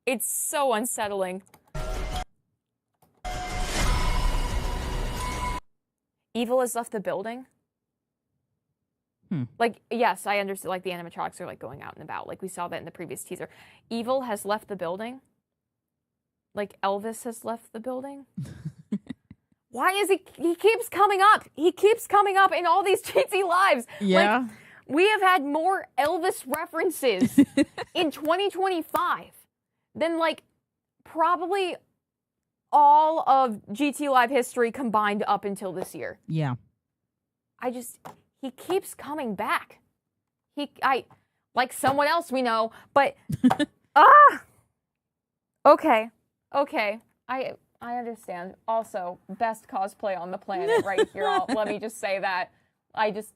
it's so unsettling. Evil has left the building. Like, yes, I understand, like, the animatronics are, like, going out and about. Like, we saw that in the previous teaser. Evil has left the building. Like, Elvis has left the building. Why is he keeps coming up. He keeps coming up in all these cheesy lives. Yeah. Like, we have had more Elvis references in 2025 than, like, probably all of GT Live history combined up until this year. Yeah. He keeps coming back. Like someone else we know, but, okay. I understand. Also, best cosplay on the planet right here. Let me just say that.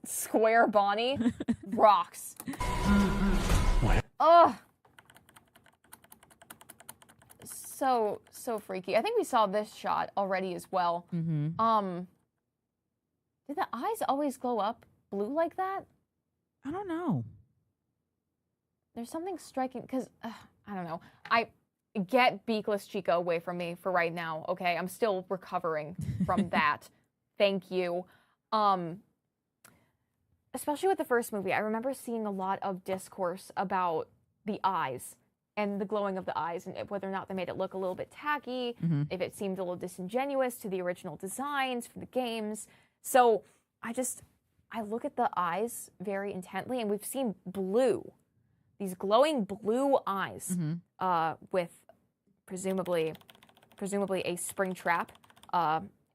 Square Bonnie rocks. Ugh. So freaky. I think we saw this shot already as well. Mm-hmm. Did the eyes always glow up blue like that? I don't know. There's something striking, because, I don't know. Get Beakless Chica away from me for right now, okay? I'm still recovering from that. Thank you. Especially with the first movie, I remember seeing a lot of discourse about the eyes and the glowing of the eyes and whether or not they made it look a little bit tacky, if it seemed a little disingenuous to the original designs for the games. So I look at the eyes very intently, and we've seen blue, these glowing blue eyes, with presumably a spring trap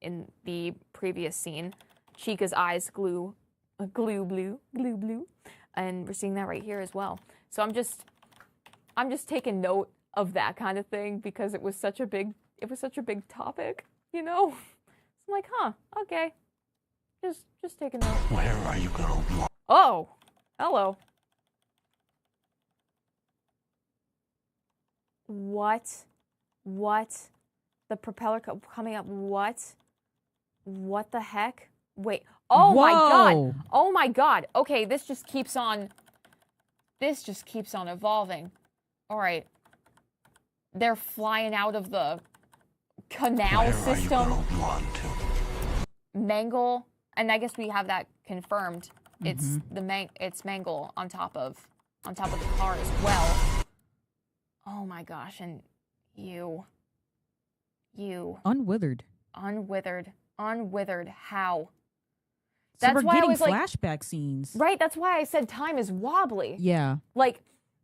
in the previous scene. Chica's eyes glue blue, and we're seeing that right here as well. So I'm just taking note of that kind of thing because it was such a big topic, you know. I'm like, huh, okay, just taking note. Where are you going? Oh, hello. What? The propeller coming up. What the heck? Wait. Oh my god. Oh my god. Okay, this just keeps on evolving. All right. They're flying out of the canal system. Mangle, and I guess we have that confirmed. It's it's Mangle on top of the car as well. Oh my gosh, and you Unwithered. How? So we're getting flashback scenes. Right, that's why I said time is wobbly. Yeah. Like,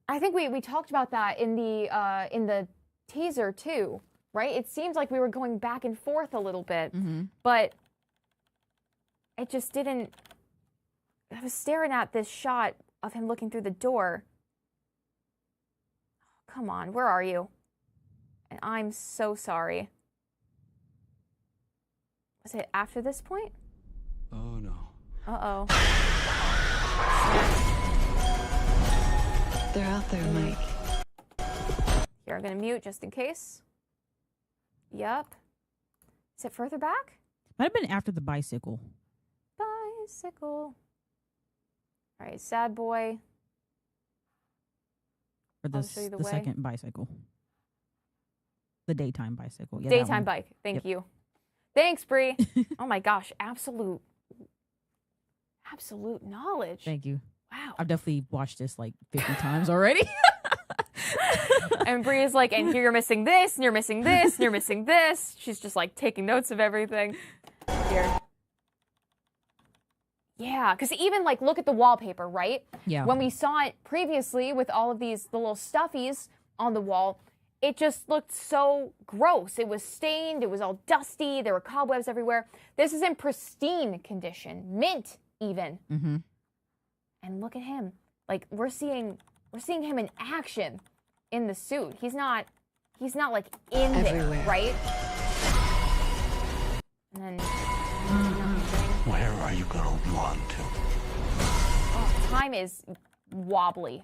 I think we talked about that in the teaser too, right? It seems like we were going back and forth a little bit, but it just didn't. I was staring at this shot of him looking through the door. Come on, where are you? And I'm so sorry. Was it after this point? Oh no. Uh-oh. They're out there, Mike. Here, I'm gonna mute just in case. Yup. Is it further back? Might have been after the bicycle. Bicycle. All right, sad boy. Or I'll show you the way. second bicycle. The daytime bicycle. Yeah, daytime bike. Thank you. Thanks, Bree. Oh my gosh, absolute knowledge. Thank you. Wow. I've definitely watched this like 50 times already. And Bree is like, and here you're missing this, and you're missing this, and you're missing this. She's just like taking notes of everything. Here. Yeah, because even like look at the wallpaper, right? Yeah. When we saw it previously with all of the little stuffies on the wall, it just looked so gross. It was stained, it was all dusty, there were cobwebs everywhere. This is in pristine condition, mint even. And look at him. Like we're seeing him in action in the suit. He's not like in Everywhere. there, right? And then Where are you going to run to? oh, time is wobbly.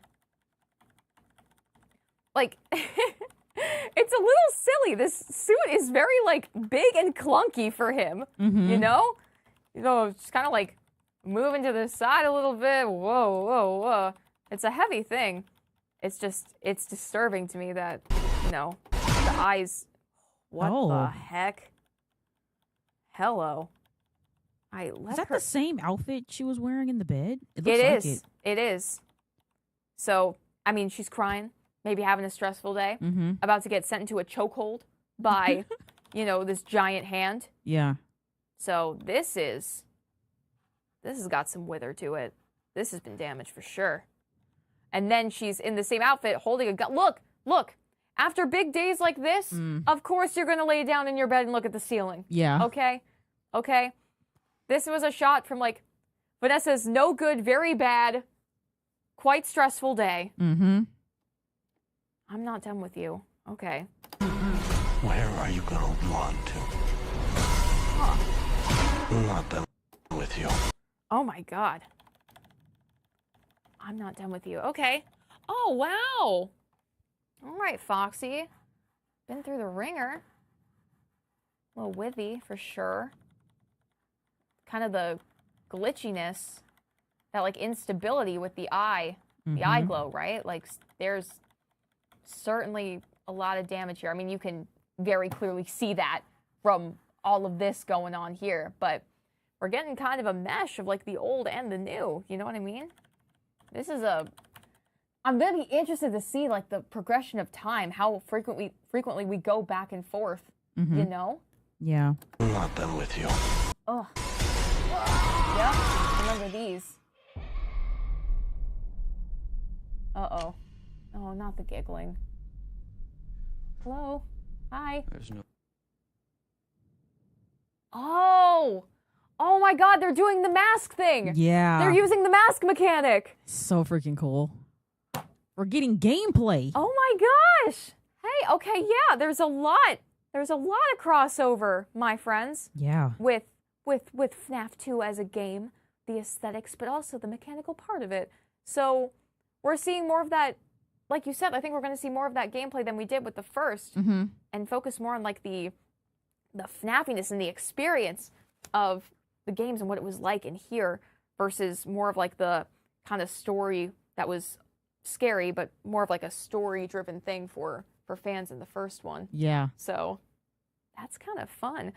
Like it's a little silly. This suit is very like big and clunky for him. You know, it's kind of like moving to the side a little bit. Whoa. It's a heavy thing. It's disturbing to me that, the eyes. What the heck? Hello. Is that the same outfit she was wearing in the bed? It is. It is. So, I mean, she's crying, maybe having a stressful day, about to get sent into a chokehold by, this giant hand. Yeah. So this has got some wither to it. This has been damaged for sure. And then she's in the same outfit holding a gun. Look. After big days like this, of course you're going to lay down in your bed and look at the ceiling. Yeah. Okay. This was a shot from like Vanessa's no good, very bad, quite stressful day. I'm not done with you. Okay. Where are you gonna run to? Huh. I'm not done with you. Oh my god. I'm not done with you. Okay. Oh, wow. All right, Foxy. Been through the ringer. A little withy, for sure. Kind of the glitchiness, that, like, instability with the eye glow, right? Like, there's certainly a lot of damage here. I mean, you can very clearly see that from all of this going on here, but we're getting kind of a mesh of, like, the old and the new. You know what I mean? This is I'm very interested to see, like, the progression of time, how frequently we go back and forth, you know? Yeah. I'm not done with you. Ugh. Yeah, remember these. Uh-oh. Oh, not the giggling. Hello? Hi? There's no... Oh! Oh my god, they're doing the mask thing! Yeah. They're using the mask mechanic! So freaking cool. We're getting gameplay. Oh my gosh! Hey, okay, yeah, there's a lot of crossover, my friends. Yeah. With FNAF 2 as a game, the aesthetics, but also the mechanical part of it. So we're seeing more of that, like you said, I think we're going to see more of that gameplay than we did with the first, and focus more on, like, the FNAFiness and the experience of the games and what it was like in here, versus more of, like, the kind of story that was scary, but more of, like, a story-driven thing for fans in the first one. Yeah. So that's kind of fun.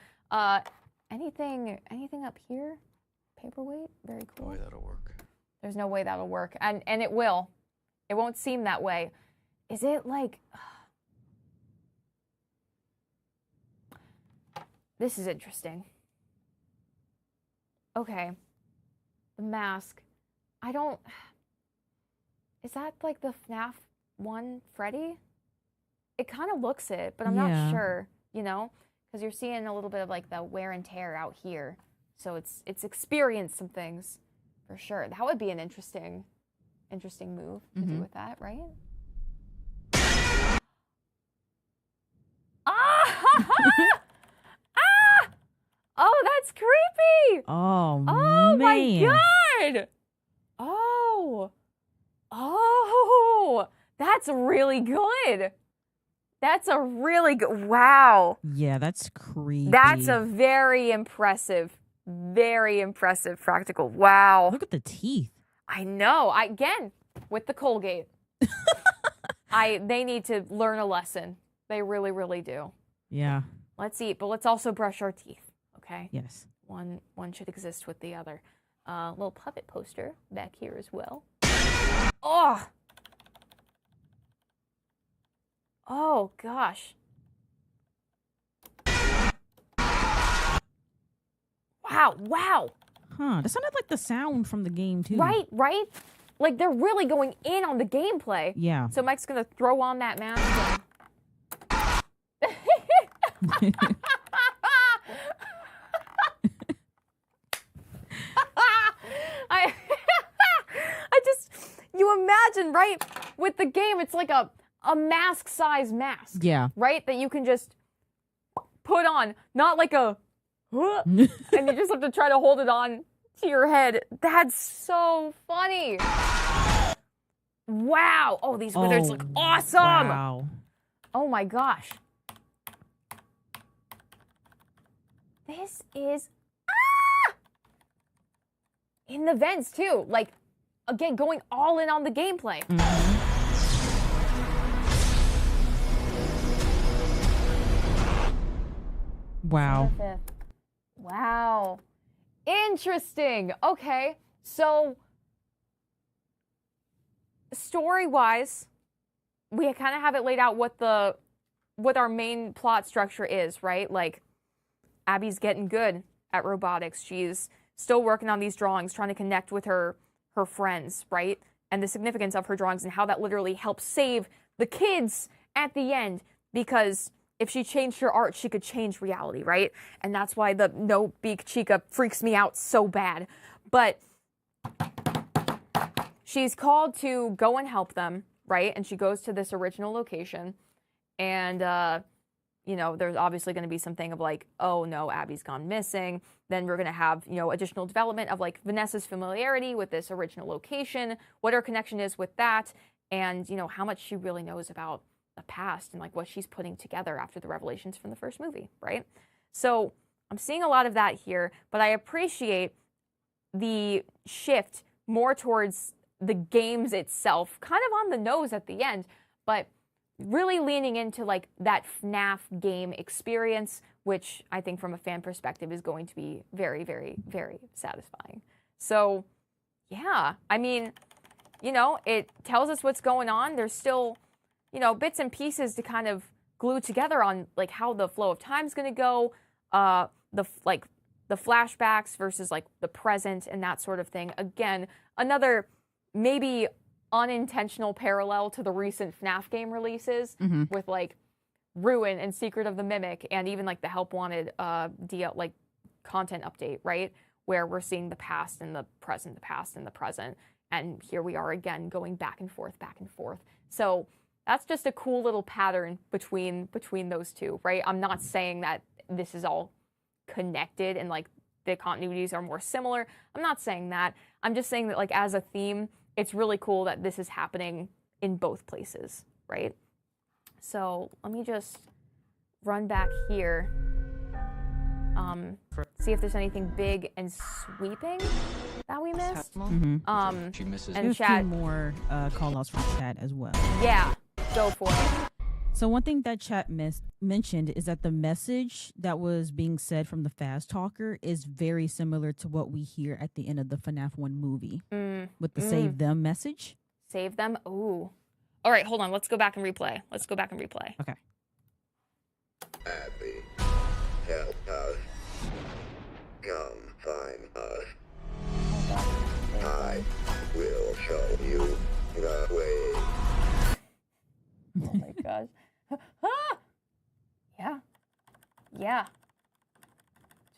Anything up here? Paperweight? Very cool. No way that'll work. There's no way that'll work. And it will. It won't seem that way. Is it like... This is interesting. Okay. The mask. I don't... Is that like the FNAF 1 Freddy? It kind of looks it, but I'm not sure, you know? Because you're seeing a little bit of, like, the wear and tear out here. So it's experienced some things, for sure. That would be an interesting move to do with that, right? Ah! Ah! Oh, that's creepy! Oh, man. man. My god! Oh, that's really good. That's a really good, wow. Yeah, that's creepy. That's a very impressive practical. Wow. Look at the teeth. I know. Again, with the Colgate. They need to learn a lesson. They really, really do. Yeah. Let's eat, but let's also brush our teeth, okay? Yes. One should exist with the other. Little puppet poster back here as well. Oh! Oh, gosh. Wow. Huh. That sounded like the sound from the game, too. Right? Like, they're really going in on the gameplay. Yeah. So Mike's going to throw on that mask. You imagine, right? With the game, it's like a mask-size mask. Yeah. Right? That you can just put on. Not like a... and you just have to try to hold it on to your head. That's so funny. Wow. Oh, these withers look awesome. Wow. Oh my gosh. This is... In the vents, too. Like, again, going all in on the gameplay. Wow. Wow. Interesting. Okay. So, story-wise, we kind of have it laid out what our main plot structure is, right? Like, Abby's getting good at robotics. She's still working on these drawings, trying to connect with her friends, right? And the significance of her drawings and how that literally helps save the kids at the end, because if she changed her art, she could change reality, right? And that's why the no beak Chica freaks me out so bad. But she's called to go and help them, right? And she goes to this original location, and you know, there's obviously going to be something of like, oh no, Abby's gone missing. Then we're going to have, you know, additional development of like Vanessa's familiarity with this original location, what her connection is with that, and, you know, how much she really knows about the past and like what she's putting together after the revelations from the first movie, right? So I'm seeing a lot of that here, but I appreciate the shift more towards the games itself, kind of on the nose at the end, but really leaning into like that FNAF game experience, which I think from a fan perspective is going to be very, very, very satisfying. So yeah, I mean, you know, it tells us what's going on. There's still, you know, bits and pieces to kind of glue together on like how the flow of time's going to go, the flashbacks versus like the present and that sort of thing. Again, another maybe unintentional parallel to the recent FNAF game releases with like Ruin and Secret of the Mimic and even like the Help Wanted like content update, right? Where we're seeing the past and the present, the past and the present. And here we are again going back and forth, back and forth. So that's just a cool little pattern between those two, right? I'm not saying that this is all connected and like the continuities are more similar. I'm not saying that. I'm just saying that like as a theme, it's really cool that this is happening in both places, right? So let me just run back here. See if there's anything big and sweeping that we missed. She misses. And There's chat. 2 more call-outs from chat as well. Yeah, go for it. So one thing that chat mentioned is that the message that was being said from the Fast Talker is very similar to what we hear at the end of the FNAF 1 movie with the Save Them message. Save them? Ooh. All right, hold on. Let's go back and replay. Okay. Abby, help us. Come find us. I will show you the way. Oh my gosh. Ah! Yeah.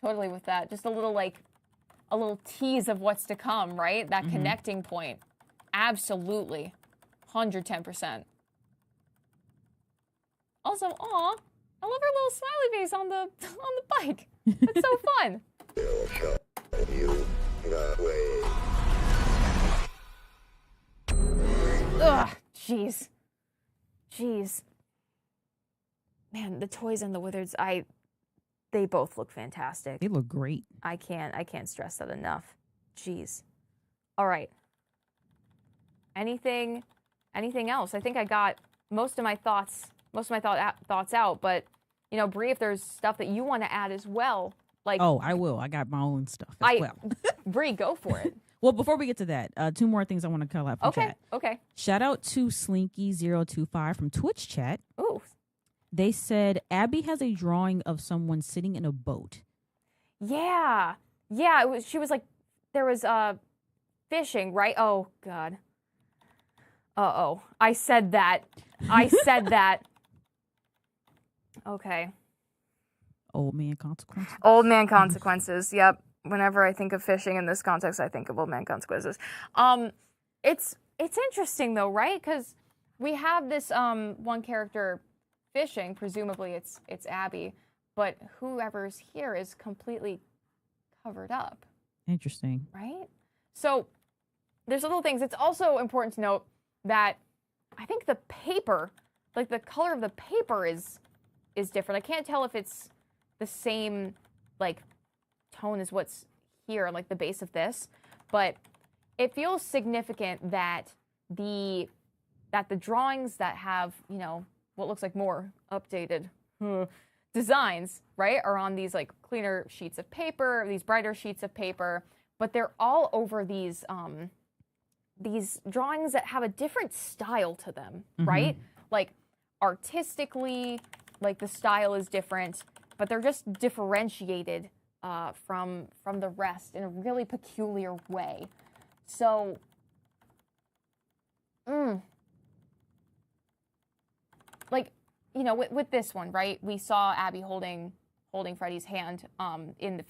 Totally with that. Just a little tease of what's to come, right? That connecting point. Absolutely. 110%. Also, aw, I love her little smiley face on the bike. That's so fun. Will show you the way. Ugh, jeez. Man, the toys and the wizards, they both look fantastic. They look great. I can't stress that enough. Jeez. All right. Anything else? I think I got most of my thoughts out, but you know, Bree, if there's stuff that you want to add as well, like I will. I got my own stuff as well. Bree, go for it. Well, before we get to that, 2 more things I want to call out from chat. Okay. Shout out to Slinky025 from Twitch chat. Ooh. They said Abby has a drawing of someone sitting in a boat. Yeah. She was like, there was fishing, right? Oh God. Uh-oh. I said that. Okay. Old man consequences. Yep. Whenever I think of fishing in this context, I think of old man consequences. It's interesting though, right? Because we have this one character fishing. Presumably, it's Abby, but whoever's here is completely covered up. Interesting, right? So there's little things. It's also important to note that I think the paper, like the color of the paper, is different. I can't tell if it's the same like tone as what's here on like the base of this, but it feels significant that the drawings that have, you know, what looks like more updated designs, right, are on these like cleaner sheets of paper, these brighter sheets of paper, but they're all over these drawings that have a different style to them, right? Like artistically, like the style is different, but they're just differentiated from the rest in a really peculiar way. So, like, you know, with this one, right? We saw Abby holding Freddy's hand in the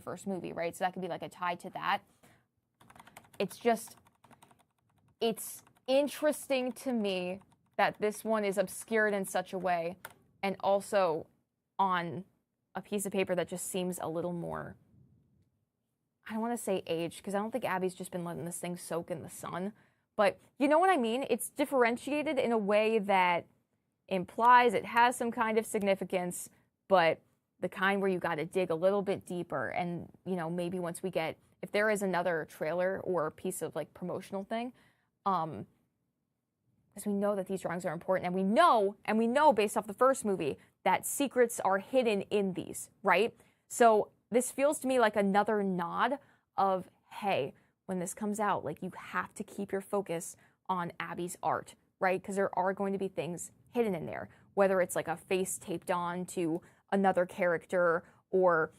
first movie, right? So that could be like a tie to that. It's interesting to me that this one is obscured in such a way and also on a piece of paper that just seems a little more, I don't want to say aged, because I don't think Abby's just been letting this thing soak in the sun. But you know what I mean? It's differentiated in a way that implies it has some kind of significance, but the kind where you got to dig a little bit deeper. And, you know, maybe once we get, if there is another trailer or a piece of like promotional thing, because we know that these drawings are important, and we know based off the first movie that secrets are hidden in these, right? So this feels to me like another nod of, hey, when this comes out, like, you have to keep your focus on Abby's art, right? Because there are going to be things hidden in there, whether it's like a face taped on to another character or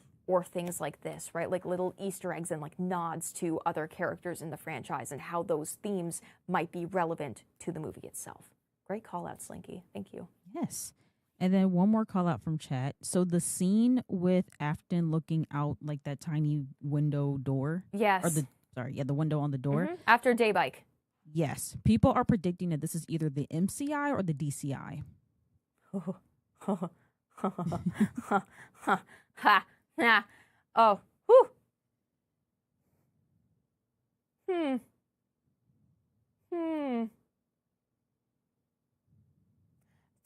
things like this, right? Like little Easter eggs and like nods to other characters in the franchise and how those themes might be relevant to the movie itself. Great call out, Slinky. Thank you. Yes. And then one more call out from chat. So the scene with Afton looking out like that tiny window door. Yes. Or the window on the door. Mm-hmm. After Day Bike. Yes. People are predicting that this is either the MCI or the DCI. Oh. Whew.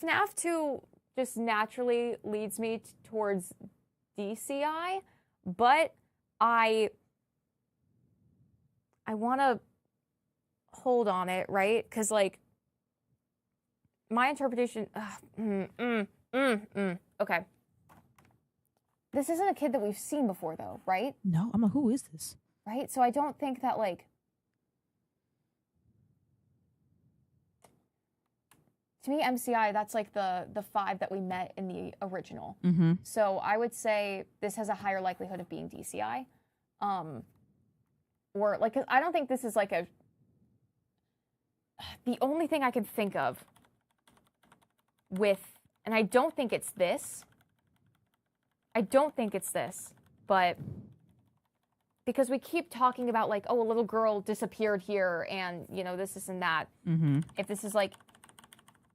FNAF 2 just naturally leads me towards DCI, but I want to hold on it, right? Because, like, my interpretation... Okay. This isn't a kid that we've seen before, though, right? No, I'm like, who is this? Right? So I don't think that, like... To me, MCI, that's like the 5 that we met in the original. Mm-hmm. So I would say this has a higher likelihood of being DCI. Or, like, 'cause I don't think this is like a... The only thing I can think of with... And I don't think it's this. But because we keep talking about, like, oh, a little girl disappeared here and, you know, this and that. Mm-hmm. If this is, like,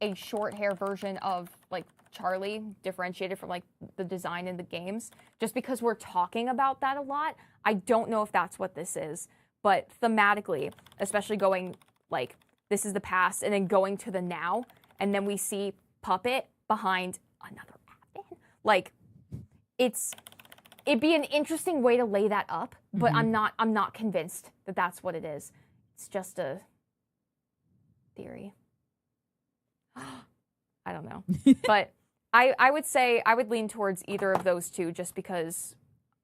a short hair version of, like, Charlie, differentiated from, like, the design in the games, just because we're talking about that a lot, I don't know if that's what this is. But thematically, especially going, like, this is the past and then going to the now, and then we see Puppet behind another Advent. Like, it'd be an interesting way to lay that up, but I'm not convinced that that's what it is. It's just a theory. I don't know. But I would say I would lean towards either of those two, just because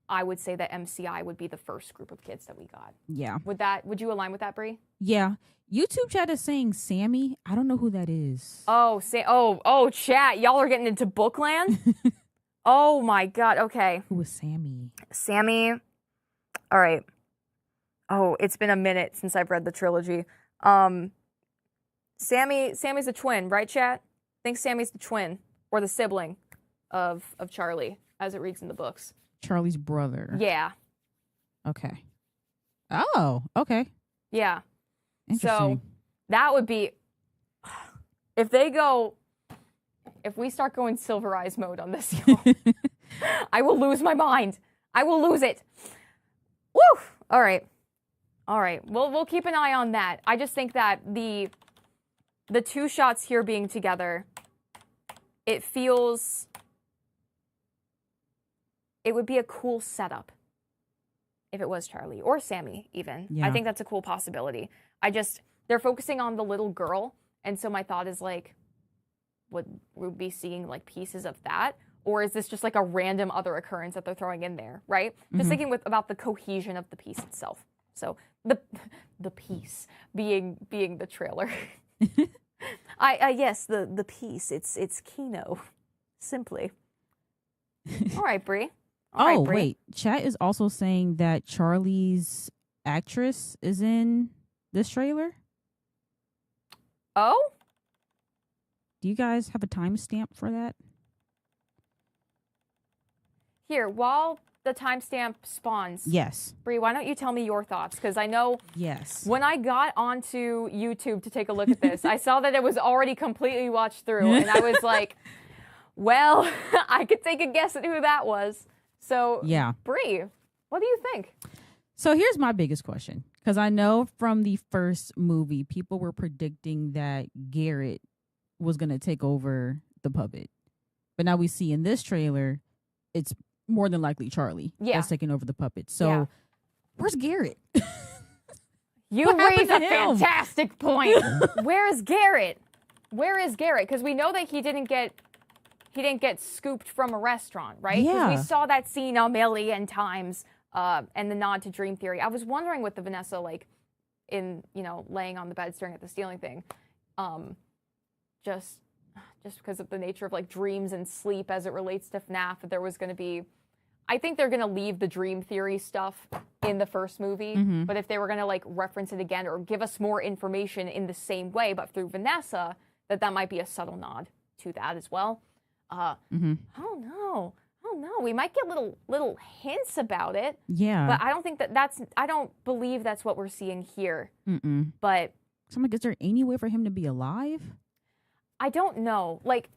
I would say that MCI would be the first group of kids that we got. Yeah. Would you align with that, Bree? Yeah. YouTube chat is saying Sammy. I don't know who that is. Oh, chat. Y'all are getting into Bookland? Oh my God. Okay. Who is Sammy? Sammy. All right. Oh, it's been a minute since I've read the trilogy. Sammy's a twin, right, chat? I think Sammy's the twin or the sibling of Charlie, as it reads in the books. Charlie's brother. Yeah. Okay. Oh, okay. Yeah. Interesting. So that would be, if we start going Silver Eyes mode on this, I will lose my mind. I will lose it. Woo! All right. We'll keep an eye on that. I just think that the two shots here being together, it would be a cool setup if it was Charlie or Sammy even. Yeah. I think that's a cool possibility. They're focusing on the little girl, and so my thought is, like, would we be seeing, like, pieces of that? Or is this just, like, a random other occurrence that they're throwing in there, right? Just thinking about the cohesion of the piece itself. So the piece being the trailer. Yes, the piece. It's Kino, simply. All right, Bree. Wait. Chat is also saying that Charlie's actress is in this trailer. Oh? Do you guys have a timestamp for that? Here, while the timestamp spawns. Yes. Bree, why don't you tell me your thoughts? Because I know yes. When I got onto YouTube to take a look at this, I saw that it was already completely watched through, and I was like, Well, I could take a guess at who that was. So, Yeah. Bree, what do you think? So here's my biggest question. Because I know from the first movie, people were predicting that Garrett was going to take over the puppet. But now we see in this trailer, it's more than likely Charlie that's taking over the puppet. So where's Garrett? You raise a fantastic point. Where is Garrett? Where is Garrett? Because we know that he didn't get scooped from a restaurant, right? Yeah. Because we saw that scene a million times, and the nod to Dream Theory. I was wondering with the Vanessa, like, in, you know, laying on the bed staring at the ceiling thing, just because of the nature of, like, dreams and sleep as it relates to FNAF, there was going to be, I think they're going to leave the Dream Theory stuff in the first movie, but if they were going to, like, reference it again or give us more information in the same way, but through Vanessa, that might be a subtle nod to that as well. I don't know. We might get little hints about it. Yeah. But I don't think I don't believe that's what we're seeing here. But So I'm like, is there any way for him to be alive? I don't know. Like,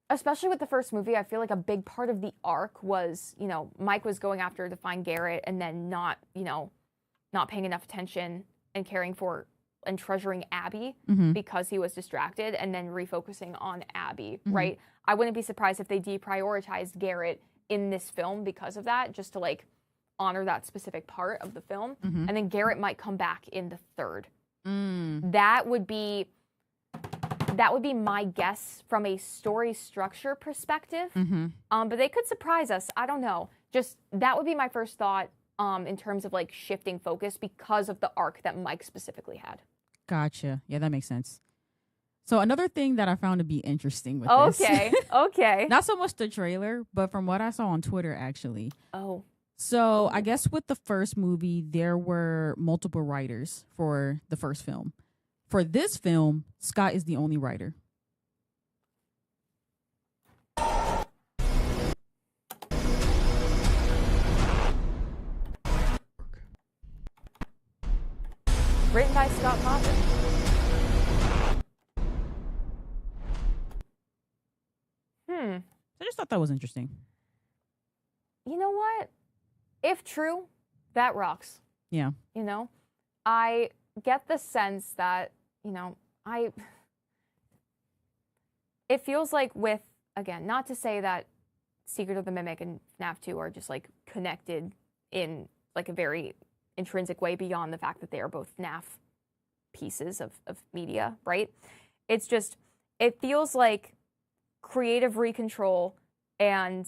especially with the first movie, I feel like a big part of the arc was, you know, Mike was going after to find Garrett and then not paying enough attention and caring for and treasuring Abby because he was distracted and then refocusing on Abby, right? I wouldn't be surprised if they deprioritized Garrett in this film because of that, just to, like, honor that specific part of the film. And then Garrett might come back in the third. That would be my guess from a story structure perspective. But they could surprise us. I don't know. Just that would be my first thought in terms of, like, shifting focus because of the arc that Mike specifically had. Gotcha. Yeah, that makes sense. So another thing that I found to be interesting with this. Okay. Not so much the trailer, but from what I saw on Twitter, actually. Oh. So I guess with the first movie, there were multiple writers for the first film. For this film, Scott is the only writer. Written by Scott Cawthon. I just thought that was interesting. You know what? If true, that rocks. Yeah. You know? I get the sense that, you know, it feels like with, again, not to say that Secret of the Mimic and FNAF 2 are just, like, connected in, like, a very intrinsic way beyond the fact that they are both FNAF pieces of media, right? It's just, it feels like creative recontrol and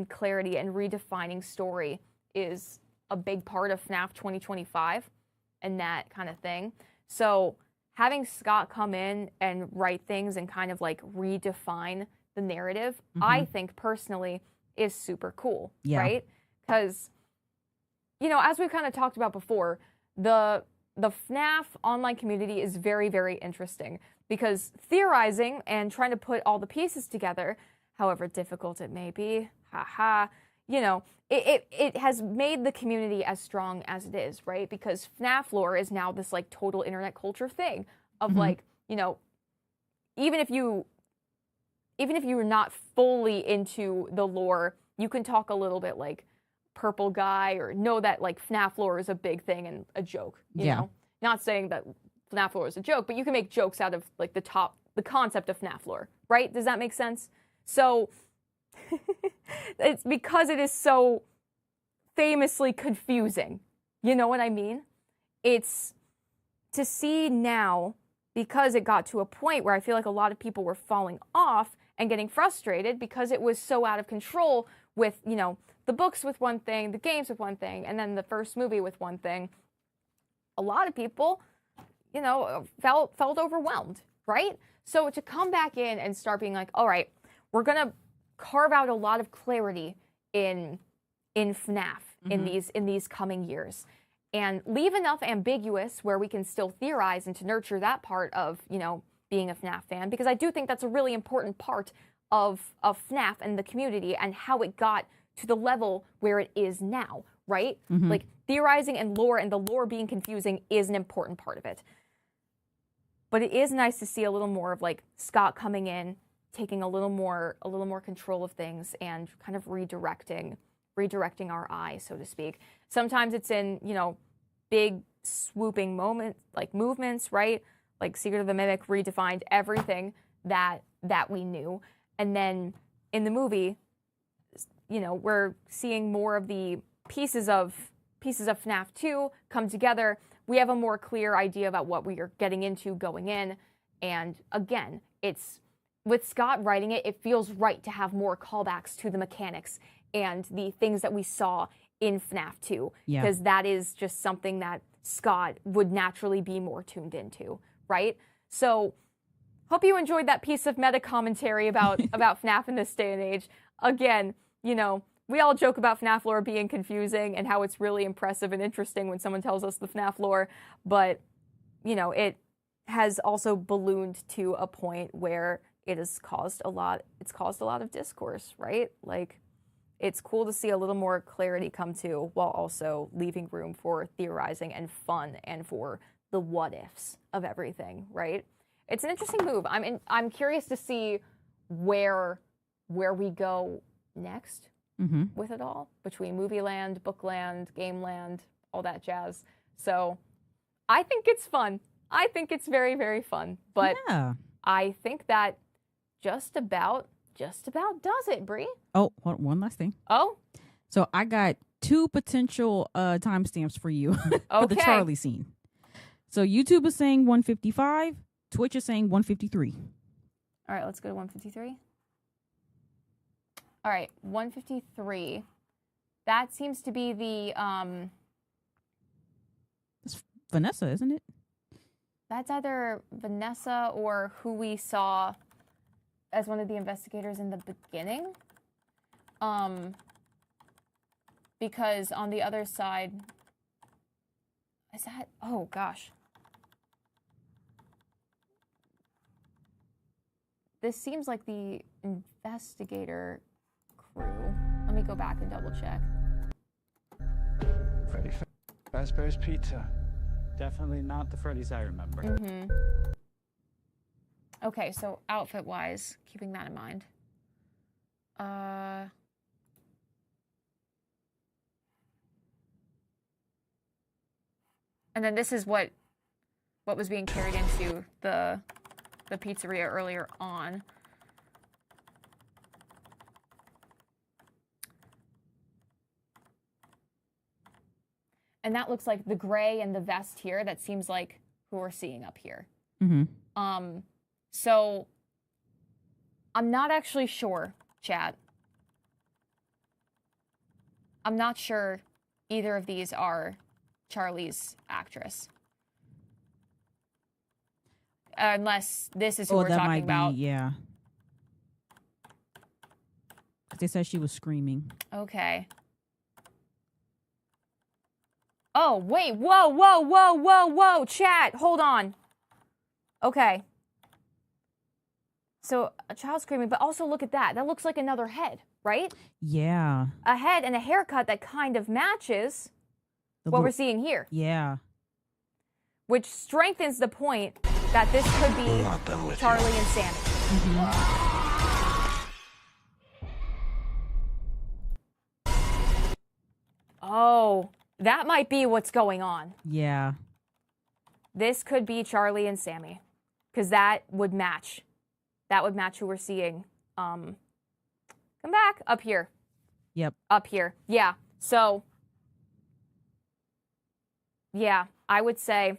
clarity and redefining story is a big part of FNAF 2025 and that kind of thing. So having Scott come in and write things and kind of, like, redefine the narrative, I think personally is super cool, right? Because, you know, as we've kind of talked about before, the FNAF online community is very, very interesting because theorizing and trying to put all the pieces together, however difficult it may be, you know, it has made the community as strong as it is, right? Because FNAF lore is now this, like, total internet culture thing of, like, you know, even if you're not fully into the lore, you can talk a little bit like Purple Guy or know that, like, FNAF lore is a big thing and a joke, you know? Not saying that FNAF lore is a joke, but you can make jokes out of, like, the concept of FNAF lore, right? Does that make sense? So it's because it is so famously confusing. You know what I mean? It's to see now, because it got to a point where I feel like a lot of people were falling off and getting frustrated because it was so out of control with, you know, the books with one thing, the games with one thing, and then the first movie with one thing. A lot of people, you know, felt overwhelmed, right? So to come back in and start being like, all right, we're going to carve out a lot of clarity in FNAF in these coming years and leave enough ambiguous where we can still theorize and to nurture that part of, you know, being a FNAF fan, because I do think that's a really important part of FNAF and the community and how it got to the level where it is now, right? Like, theorizing and the lore being confusing is an important part of it. But it is nice to see a little more of, like, Scott coming in taking a little more control of things and kind of redirecting our eye, so to speak. Sometimes it's in, big swooping movements, right? Like Secret of the Mimic redefined everything that we knew. And then in the movie, we're seeing more of the pieces of FNAF 2 come together. We have a more clear idea about what we are getting into going in. And again, it's with Scott writing it, it feels right to have more callbacks to the mechanics and the things that we saw in FNAF 2. Because that is just something that Scott would naturally be more tuned into, right? So hope you enjoyed that piece of meta commentary about FNAF in this day and age. Again, we all joke about FNAF lore being confusing and how it's really impressive and interesting when someone tells us the FNAF lore, but, it has also ballooned to a point where it has caused a lot of discourse, right? Like, it's cool to see a little more clarity come to while also leaving room for theorizing and fun and for the what ifs of everything, right? It's an interesting move. I'm curious to see where we go next with it all, between movie land, book land, game land, all that jazz. So I think it's fun. I think it's very, very fun. But I think that just about does it, Bree. Oh, one last thing. Oh? So I got 2 potential timestamps for you for the Charlie scene. So YouTube is saying 155. Twitch is saying 153. All right, let's go to 153. All right, 153. That seems to be the... It's Vanessa, isn't it? That's either Vanessa or who we saw as one of the investigators in the beginning. Because on the other side... Is that... Oh, gosh. This seems like the investigator crew. Let me go back and double check. Freddy Fazbear's Pizza. Definitely not the Freddy's I remember. Okay, so outfit-wise, keeping that in mind. And then this is what was being carried into the pizzeria earlier on. And that looks like the gray and the vest here. That seems like who we're seeing up here. So I'm not actually sure, chat. I'm not sure either of these are Charlie's actress. Unless this is who we're talking about. Yeah. They said she was screaming. Okay. Oh, wait. Whoa, chat. Hold on. Okay. So, a child screaming, but also look at that. That looks like another head, right? Yeah. A head and a haircut that kind of matches what we're seeing here. Yeah. Which strengthens the point that this could be Charlie and Sammy. Oh, that might be what's going on. Yeah. This could be Charlie and Sammy. Because that would match. That would match who we're seeing. Come back. Up here. Yep. Up here. Yeah. So, yeah, I would say...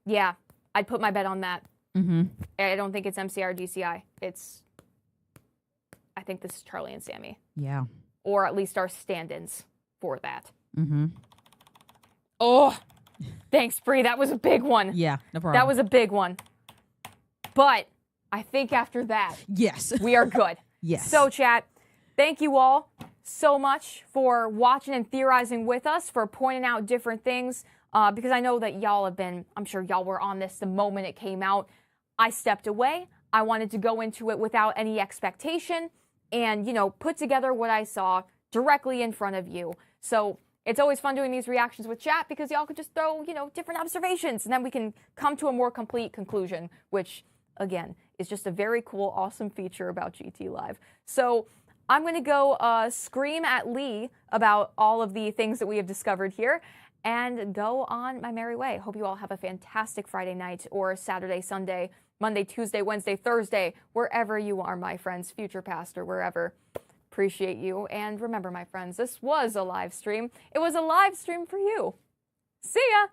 Yeah, I'd put my bet on that. I don't think it's MCR DCI. I think this is Charlie and Sammy. Yeah. Or at least our stand-ins for that. Oh, thanks, Bree. That was a big one. Yeah, no problem. That was a big one. But I think after that, yes, we are good. Yes. So, chat, thank you all so much for watching and theorizing with us, for pointing out different things. Because I know that y'all have been, I'm sure y'all were on this the moment it came out. I stepped away. I wanted to go into it without any expectation and, put together what I saw directly in front of you. So It's always fun doing these reactions with chat because y'all could just throw, you know, different observations, and then we can come to a more complete conclusion, which, again, is just a very cool, awesome feature about GT Live. So I'm going to go scream at Lee about all of the things that we have discovered here and go on my merry way. Hope you all have a fantastic Friday night or Saturday, Sunday, Monday, Tuesday, Wednesday, Thursday, wherever you are, my friends, future past or wherever. Appreciate you. And remember, my friends, this was a live stream. It was a live stream for you. See ya!